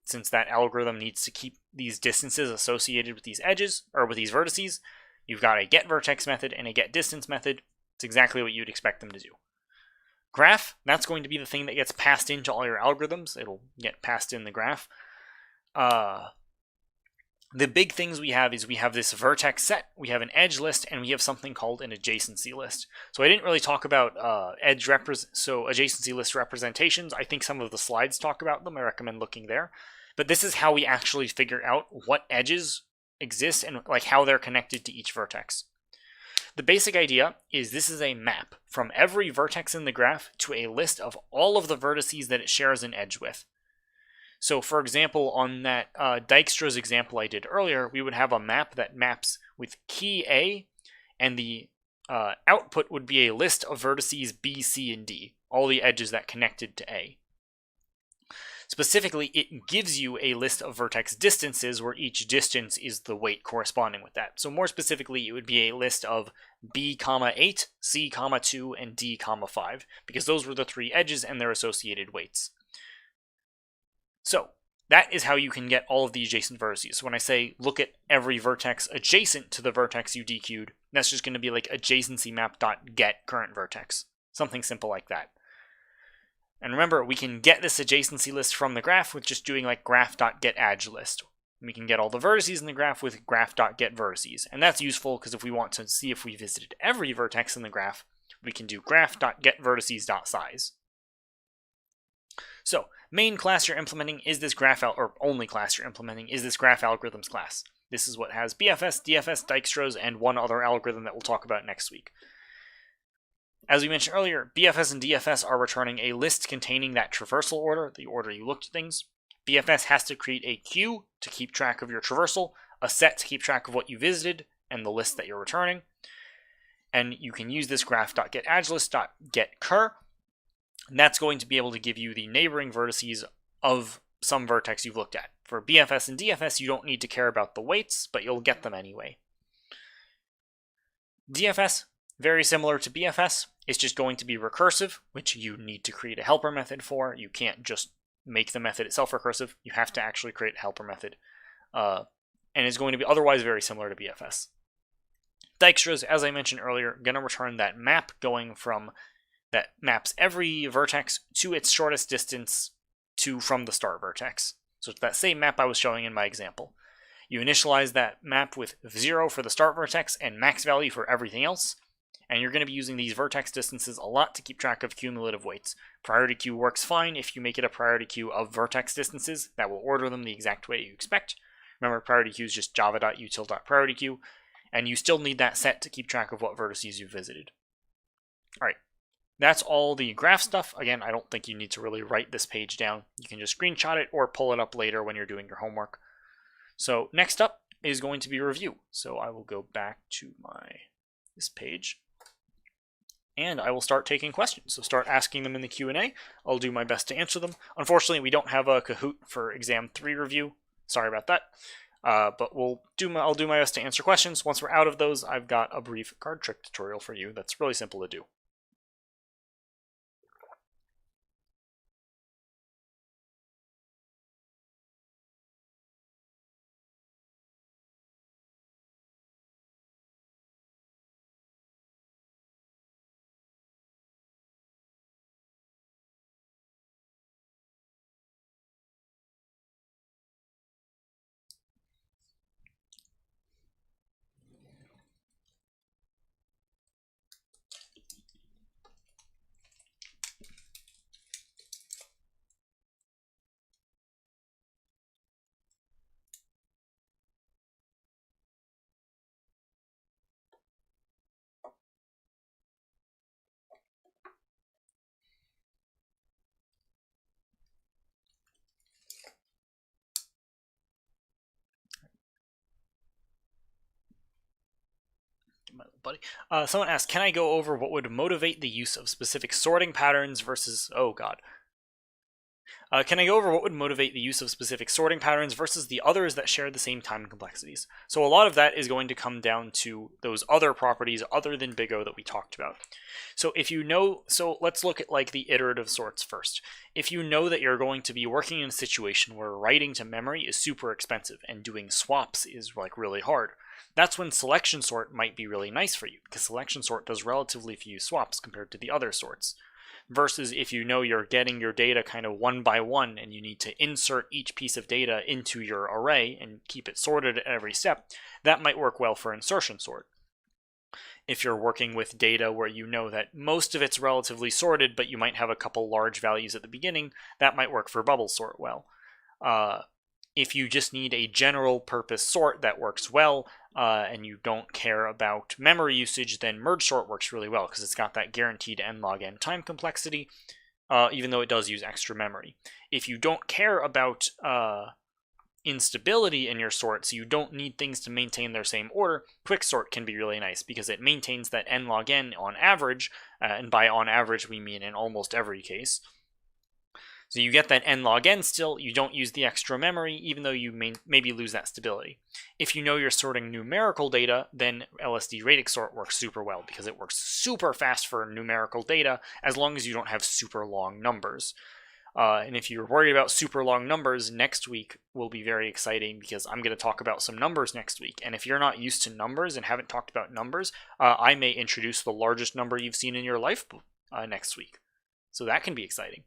since that algorithm needs to keep these distances associated with these edges, or with these vertices. You've got a get vertex method and a get distance method. It's exactly what you'd expect them to do. Graph, that's going to be the thing that gets passed into all your algorithms. It'll get passed in the graph. The big things we have is we have this vertex set, we have an edge list, and we have something called an adjacency list. So I didn't really talk about adjacency list representations. I think some of the slides talk about them. I recommend looking there. But this is how we actually figure out what edges exist and how they're connected to each vertex. The basic idea is this is a map from every vertex in the graph to a list of all of the vertices that it shares an edge with. So for example, on that Dijkstra's example I did earlier, we would have a map that maps with key A, and the output would be a list of vertices B, C, and D, all the edges that connected to A. Specifically, it gives you a list of vertex distances where each distance is the weight corresponding with that. So more specifically, it would be a list of b, 8, c, 2, and d, 5, because those were the 3 edges and their associated weights. So that is how you can get all of the adjacent vertices. So when I say look at every vertex adjacent to the vertex you dequeued, that's just going to be like adjacency map.get current vertex. Something simple like that. And remember, we can get this adjacency list from the graph with just doing like graph.getAdjList. We can get all the vertices in the graph with graph.getVertices. And that's useful because if we want to see if we visited every vertex in the graph, we can do graph.getVertices.size. So, main class you're implementing is this graph, or only class you're implementing is this graph algorithms class. This is what has BFS, DFS, Dijkstra's, and one other algorithm that we'll talk about next week. As we mentioned earlier, BFS and DFS are returning a list containing that traversal order, the order you looked at things. BFS has to create a queue to keep track of your traversal, a set to keep track of what you visited, and the list that you're returning. And you can use this graph.getAdjList.getCur. And that's going to be able to give you the neighboring vertices of some vertex you've looked at. For BFS and DFS, you don't need to care about the weights, but you'll get them anyway. DFS, very similar to BFS. It's just going to be recursive, which you need to create a helper method for. You can't just make the method itself recursive. You have to actually create a helper method. And it's going to be otherwise very similar to BFS. Dijkstra's, as I mentioned earlier, going to return that map going from that maps every vertex to its shortest distance from the start vertex. So it's that same map I was showing in my example. You initialize that map with 0 for the start vertex and max value for everything else. And you're going to be using these vertex distances a lot to keep track of cumulative weights. Priority queue works fine if you make it a priority queue of vertex distances. That will order them the exact way you expect. Remember, priority queue is just java.util.priorityQueue. And you still need that set to keep track of what vertices you visited. Alright. That's all the graph stuff. Again, I don't think you need to really write this page down. You can just screenshot it or pull it up later when you're doing your homework. So next up is going to be review. So I will go back to this page and I will start taking questions. So start asking them in the Q&A. I'll do my best to answer them. Unfortunately, we don't have a Kahoot for exam 3 review. Sorry about that. But I'll do my best to answer questions. Once we're out of those, I've got a brief card trick tutorial for you that's really simple to do. My little buddy. Someone asked, can I go over what would motivate the use of specific sorting patterns versus... Oh, God. Can I go over what would motivate the use of specific sorting patterns versus the others that share the same time and complexities? So a lot of that is going to come down to those other properties other than big O that we talked about. So if you know, so let's look at like the iterative sorts first. If you know that you're going to be working in a situation where writing to memory is super expensive and doing swaps is like really hard, that's when selection sort might be really nice for you, because selection sort does relatively few swaps compared to the other sorts. Versus if you know you're getting your data kind of one by one and you need to insert each piece of data into your array and keep it sorted at every step, that might work well for insertion sort. If you're working with data where you know that most of it's relatively sorted, but you might have a couple large values at the beginning, that might work for bubble sort well. If you just need a general purpose sort that works well, and you don't care about memory usage, then merge sort works really well because it's got that guaranteed n log n time complexity, even though it does use extra memory. If you don't care about instability in your sort, so you don't need things to maintain their same order, Quicksort can be really nice because it maintains that n log n on average, and by on average we mean in almost every case. So you get that n log n still, you don't use the extra memory, even though you maybe lose that stability. If you know you're sorting numerical data, then LSD radix sort works super well, because it works super fast for numerical data, as long as you don't have super long numbers. And if you're worried about super long numbers, next week will be very exciting, because I'm going to talk about some numbers next week. And if you're not used to numbers and haven't talked about numbers, I may introduce the largest number you've seen in your life next week. So that can be exciting.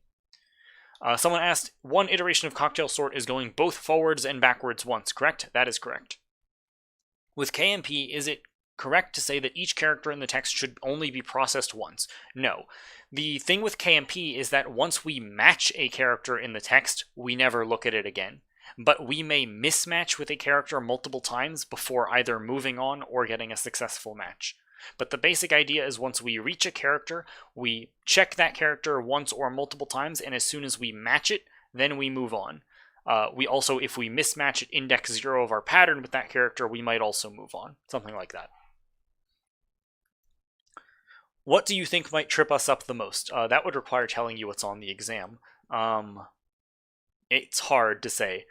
Someone asked, one iteration of cocktail sort is going both forwards and backwards once, correct? That is correct. With KMP, is it correct to say that each character in the text should only be processed once? No. The thing with KMP is that once we match a character in the text, we never look at it again. But we may mismatch with a character multiple times before either moving on or getting a successful match. But the basic idea is once we reach a character, we check that character once or multiple times, and as soon as we match it, then we move on. We also, if we mismatch at index 0 of our pattern with that character, we might also move on. Something like that. What do you think might trip us up the most? That would require telling you what's on the exam. It's hard to say.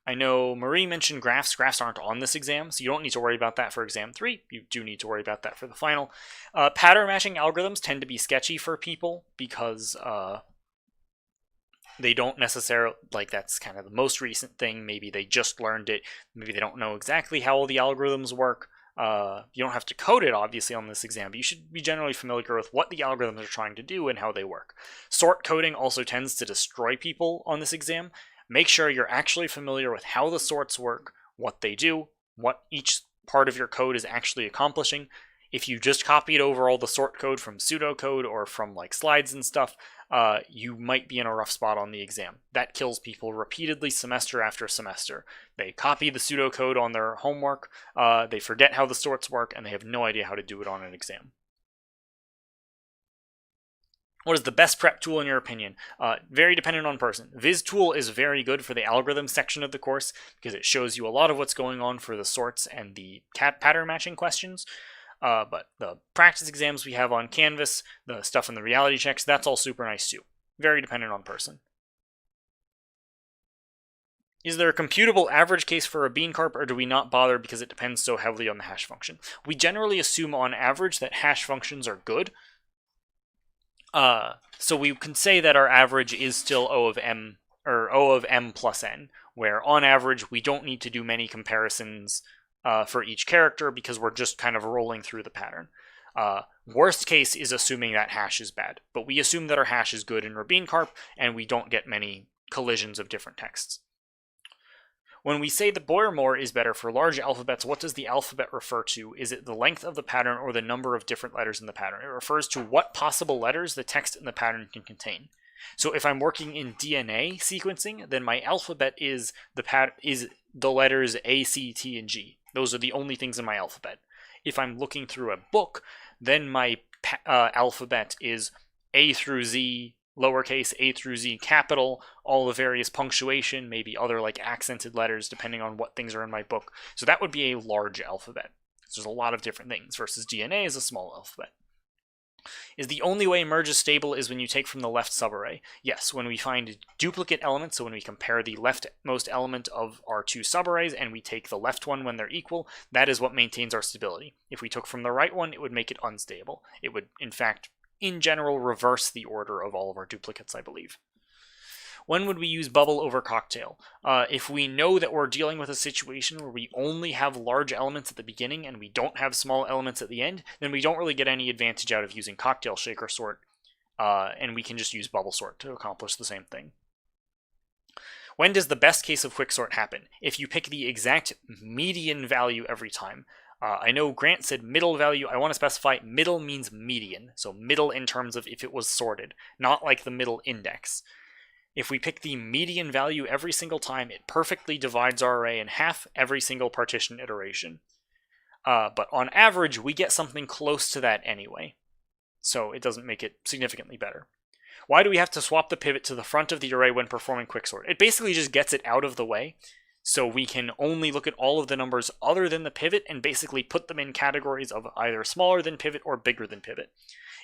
I know Marie mentioned graphs. Graphs aren't on this exam, so you don't need to worry about that for exam 3. You do need to worry about that for the final. Pattern matching algorithms tend to be sketchy for people because they don't necessarily, like, that's kind of the most recent thing. Maybe they just learned it. Maybe they don't know exactly how all the algorithms work. You don't have to code it, obviously, on this exam, but you should be generally familiar with what the algorithms are trying to do and how they work. Sort coding also tends to destroy people on this exam. Make sure you're actually familiar with how the sorts work, what they do, what each part of your code is actually accomplishing. If you just copied over all the sort code from pseudocode or from like slides and stuff, you might be in a rough spot on the exam. That kills people repeatedly semester after semester. They copy the pseudocode on their homework, they forget how the sorts work, and they have no idea how to do it on an exam. What is the best prep tool in your opinion? Very dependent on person. VizTool is very good for the algorithm section of the course because it shows you a lot of what's going on for the sorts and the pattern matching questions. But the practice exams we have on Canvas, the stuff in the reality checks, that's all super nice too. Very dependent on person. Is there a computable average case for a bean carp, or do we not bother because it depends so heavily on the hash function? We generally assume on average that hash functions are good. So we can say that our average is still O of m, or O of m plus n, where on average we don't need to do many comparisons for each character because we're just kind of rolling through the pattern. Worst case is assuming that hash is bad, but we assume that our hash is good in Rabin Carp and we don't get many collisions of different texts. When we say the Boyer-Moore is better for large alphabets, what does the alphabet refer to? Is it the length of the pattern or the number of different letters in the pattern? It refers to what possible letters the text in the pattern can contain. So if I'm working in DNA sequencing, then my alphabet is the letters A, C, T, and G. Those are the only things in my alphabet. If I'm looking through a book, then my alphabet is A through Z, lowercase, A through Z, capital, all the various punctuation, maybe other like accented letters depending on what things are in my book. So that would be a large alphabet. So there's a lot of different things versus DNA is a small alphabet. Is the only way merge is stable is when you take from the left subarray? Yes, when we find duplicate elements, so when we compare the leftmost element of our two subarrays and we take the left one when they're equal, that is what maintains our stability. If we took from the right one, it would make it unstable. It would, in fact, in general, reverse the order of all of our duplicates, I believe. When would we use bubble over cocktail? If we know that we're dealing with a situation where we only have large elements at the beginning and we don't have small elements at the end, then we don't really get any advantage out of using cocktail shaker sort, and we can just use bubble sort to accomplish the same thing. When does the best case of quicksort happen? If you pick the exact median value every time. I know Grant said middle value. I want to specify middle means median, so middle in terms of if it was sorted, not like the middle index. If we pick the median value every single time, it perfectly divides our array in half every single partition iteration. But on average, we get something close to that anyway, so it doesn't make it significantly better. Why do we have to swap the pivot to the front of the array when performing quicksort? It basically just gets it out of the way, so we can only look at all of the numbers other than the pivot and basically put them in categories of either smaller than pivot or bigger than pivot.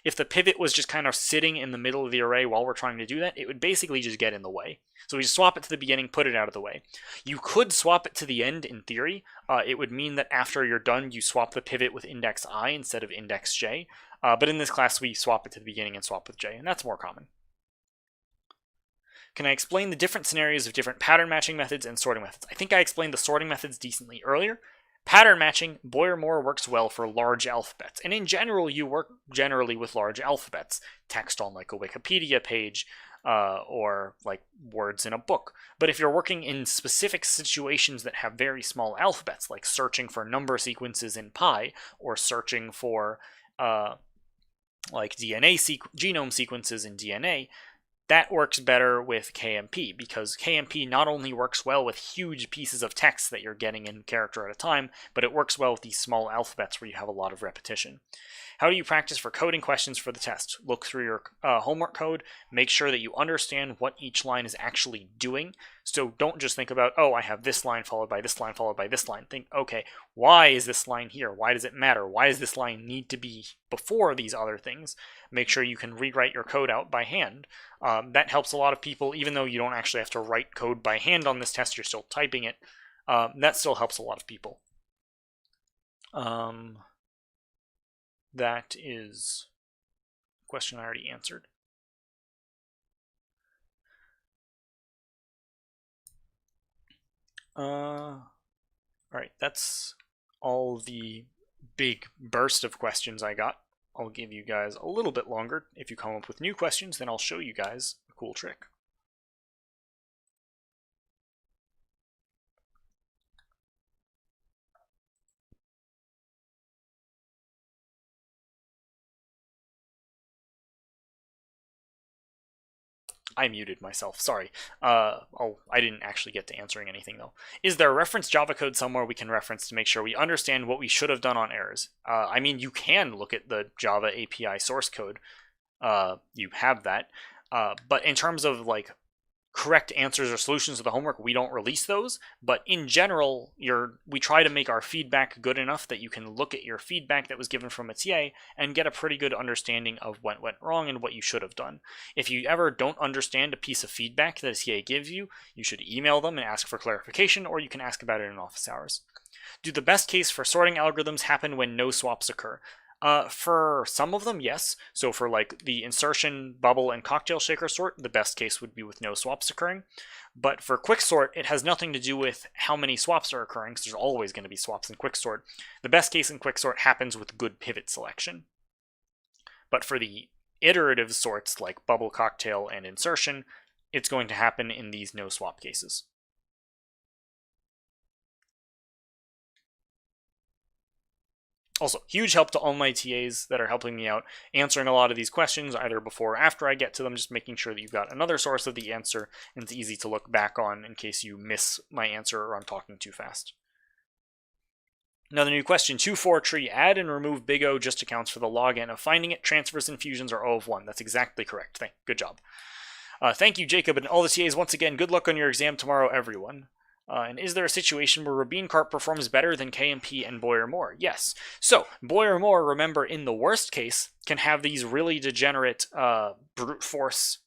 if the pivot was just kind of sitting in the middle of the array while we're trying to do that, it would basically just get in the way. So we just swap it to the beginning, put it out of the way. You could swap it to the end in theory. It would mean that after you're done, you swap the pivot with index I instead of index j. But in this class, we swap it to the beginning and swap with j, and that's more common. Can I explain the different scenarios of different pattern matching methods and sorting methods? I think I explained the sorting methods decently earlier. Pattern matching, Boyer-Moore works well for large alphabets, and in general, you work generally with large alphabets, text on like a Wikipedia page, or like words in a book. But if you're working in specific situations that have very small alphabets, like searching for number sequences in pi, or searching for like genome sequences in DNA, that works better with KMP, because KMP not only works well with huge pieces of text that you're getting in character at a time, but it works well with these small alphabets where you have a lot of repetition. How do you practice for coding questions for the test? Look through your homework code, make sure that you understand what each line is actually doing. So don't just think about, oh, I have this line followed by this line followed by this line. Think, okay, why is this line here? Why does it matter? Why does this line need to be before these other things? Make sure you can rewrite your code out by hand. That helps a lot of people, even though you don't actually have to write code by hand on this test, you're still typing it. That still helps a lot of people. That is a question I already answered. All right, that's all the big burst of questions I got. I'll give you guys a little bit longer. If you come up with new questions, then I'll show you guys a cool trick. I muted myself, sorry. I didn't actually get to answering anything though. Is there a reference Java code somewhere we can reference to make sure we understand what we should have done on errors? I mean, you can look at the Java API source code. You have that. But in terms of like correct answers or solutions to the homework, we don't release those. But in general, we try to make our feedback good enough that you can look at your feedback that was given from a TA and get a pretty good understanding of what went wrong and what you should have done. If you ever don't understand a piece of feedback that a TA gives you, you should email them and ask for clarification, or you can ask about it in office hours. Do the best case for sorting algorithms happen when no swaps occur? For some of them, yes. So for like the insertion, bubble, and cocktail shaker sort, the best case would be with no swaps occurring. But for Quicksort, it has nothing to do with how many swaps are occurring, because there's always going to be swaps in Quicksort. The best case in Quicksort happens with good pivot selection. But for the iterative sorts, like bubble, cocktail, and insertion, it's going to happen in these no swap cases. Also, huge help to all my TAs that are helping me out answering a lot of these questions, either before or after I get to them, just making sure that you've got another source of the answer and it's easy to look back on in case you miss my answer or I'm talking too fast. Another new question, 2-4 tree, add and remove big O just accounts for the log n of finding it, transfers and fusions are O of 1. That's exactly correct. Good job. Thank you, Jacob, and all the TAs once again. Good luck on your exam tomorrow, everyone. And is there a situation where Rabin-Karp performs better than KMP and Boyer-Moore? Yes. So, Boyer-Moore, remember, in the worst case, can have these really degenerate brute force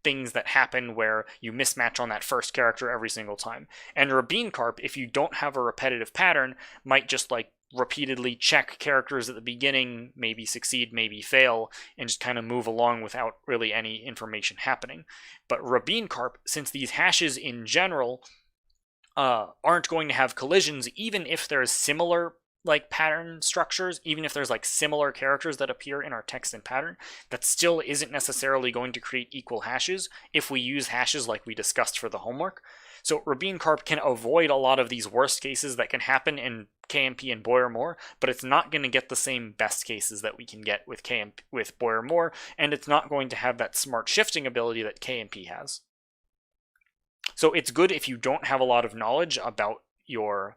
things that happen where you mismatch on that first character every single time. And Rabin-Karp, if you don't have a repetitive pattern, might just like repeatedly check characters at the beginning, maybe succeed, maybe fail, and just kind of move along without really any information happening. But Rabin-Karp, since these hashes in general aren't going to have collisions, even if there's similar like pattern structures, even if there's like similar characters that appear in our text and pattern, that still isn't necessarily going to create equal hashes if we use hashes like we discussed for the homework. So Rabin-Karp can avoid a lot of these worst cases that can happen in KMP and Boyer-Moore, but it's not going to get the same best cases that we can get with Boyer-Moore, and it's not going to have that smart shifting ability that KMP has. So it's good if you don't have a lot of knowledge about your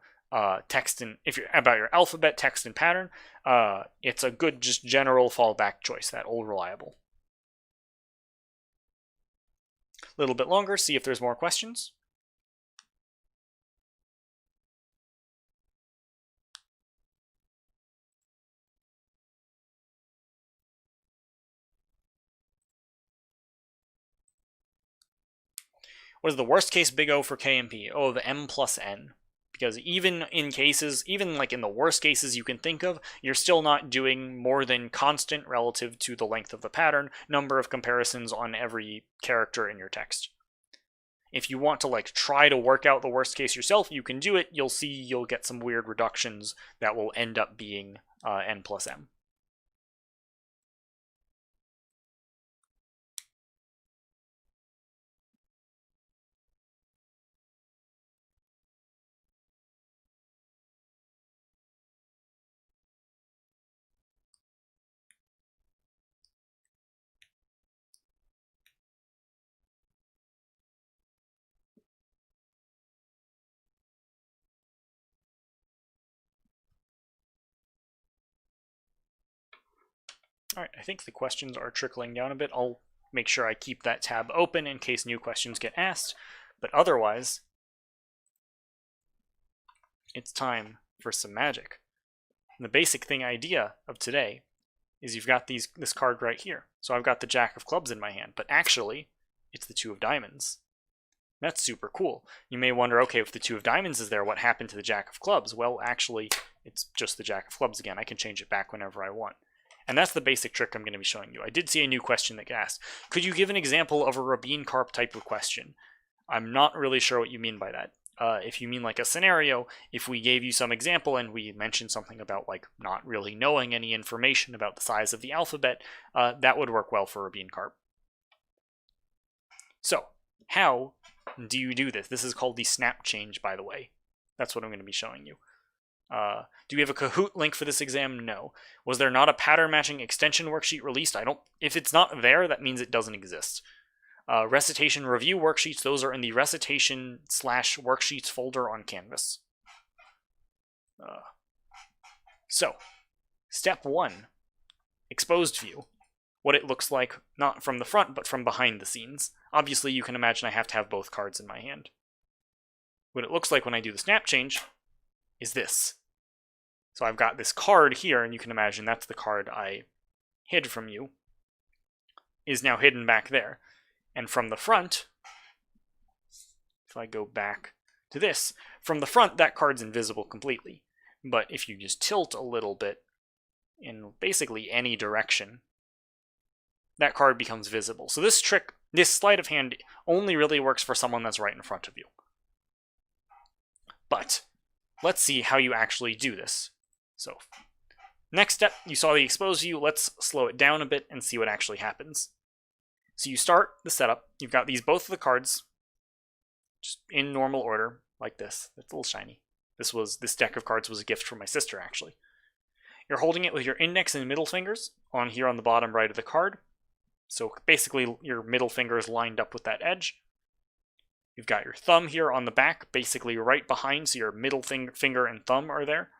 text and about your alphabet, text, and pattern. It's a good just general fallback choice, that old reliable. A little bit longer, see if there's more questions. What is the worst case big O for K and P? Oh, the M plus N. Because even in cases, even like in the worst cases you can think of, you're still not doing more than constant relative to the length of the pattern, number of comparisons on every character in your text. If you want to like try to work out the worst case yourself, you can do it. You'll see you'll get some weird reductions that will end up being N plus M. All right, I think the questions are trickling down a bit. I'll make sure I keep that tab open in case new questions get asked, but otherwise, it's time for some magic. And the basic idea of today is you've got this card right here. So I've got the Jack of Clubs in my hand, but actually, it's the Two of Diamonds. That's super cool. You may wonder, okay, if the Two of Diamonds is there, what happened to the Jack of Clubs? Well, actually, it's just the Jack of Clubs again. I can change it back whenever I want. And that's the basic trick I'm going to be showing you. I did see a new question that asked, could you give an example of a Rabin Karp type of question? I'm not really sure what you mean by that. If you mean like a scenario, if we gave you some example and we mentioned something about like not really knowing any information about the size of the alphabet, that would work well for Rabin Karp. So, how do you do this? This is called the snap change, by the way. That's what I'm going to be showing you. Do we have a Kahoot link for this exam? No. Was there not a pattern matching extension worksheet released? If it's not there, that means it doesn't exist. Recitation review worksheets, those are in the recitation/worksheets folder on Canvas. So, step 1, exposed view. What it looks like, not from the front, but from behind the scenes. Obviously, you can imagine I have to have both cards in my hand. What it looks like when I do the snap change is this. So I've got this card here, and you can imagine that's the card I hid from you, is now hidden back there. And from the front, if I go back to this, from the front, that card's invisible completely. But if you just tilt a little bit in basically any direction, that card becomes visible. So this trick, this sleight of hand, only really works for someone that's right in front of you. But let's see how you actually do this. So, next step, you saw the exposed view. Let's slow it down a bit and see what actually happens. So you start the setup. You've got both of the cards just in normal order, like this. It's a little shiny. This deck of cards was a gift from my sister, actually. You're holding it with your index and middle fingers on here on the bottom right of the card. So basically, your middle finger is lined up with that edge. You've got your thumb here on the back, basically right behind, so your middle finger and thumb are there.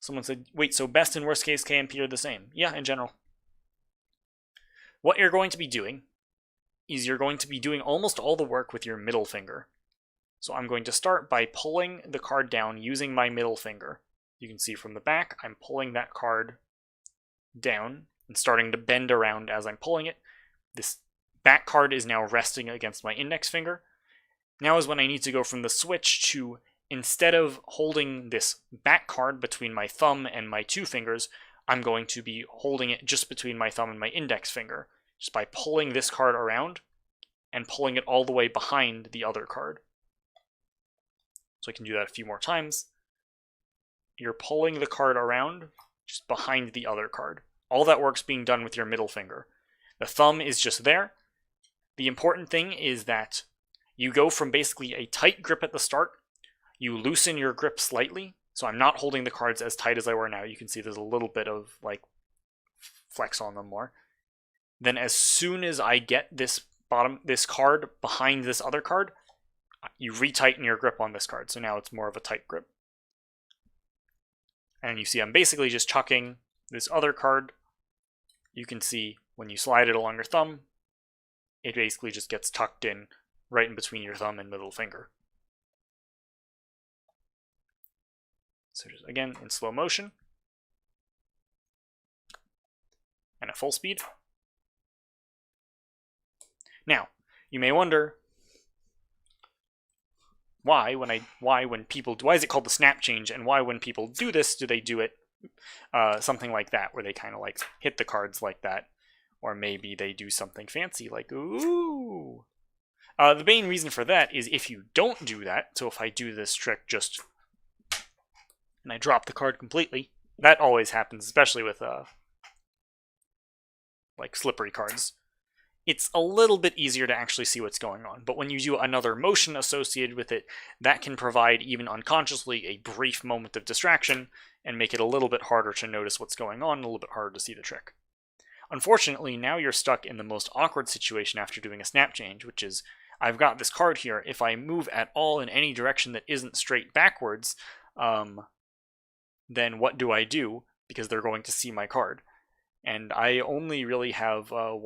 Someone said, wait, so best and worst case K and P are the same? Yeah, in general. What you're going to be doing is you're going to be doing almost all the work with your middle finger. So I'm going to start by pulling the card down using my middle finger. You can see from the back, I'm pulling that card down and starting to bend around as I'm pulling it. This back card is now resting against my index finger. Now is when I need to go from the switch to, instead of holding this back card between my thumb and my two fingers, I'm going to be holding it just between my thumb and my index finger, just by pulling this card around and pulling it all the way behind the other card. So I can do that a few more times. You're pulling the card around just behind the other card. All that work's being done with your middle finger. The thumb is just there. The important thing is that you go from basically a tight grip at the start, you loosen your grip slightly. So I'm not holding the cards as tight as I were now. You can see there's a little bit of like flex on them more. Then as soon as I get this card behind this other card, you retighten your grip on this card. So now it's more of a tight grip. And you see I'm basically just chucking this other card. You can see when you slide it along your thumb, it basically just gets tucked in right in between your thumb and middle finger. So just again in slow motion and at full speed. Now, you may wonder why is it called the snap change, and why when people do this do they do it something like that, where they kind of like hit the cards like that, or maybe they do something fancy like ooh. The main reason for that is if you don't do that, so if I do this trick just and I drop the card completely, that always happens, especially with like slippery cards. It's a little bit easier to actually see what's going on, but when you do another motion associated with it, that can provide, even unconsciously, a brief moment of distraction and make it a little bit harder to notice what's going on, and a little bit harder to see the trick. Unfortunately, now you're stuck in the most awkward situation after doing a snap change, which is, I've got this card here. If I move at all in any direction that isn't straight backwards, then what do I do? Because they're going to see my card. And I only really have one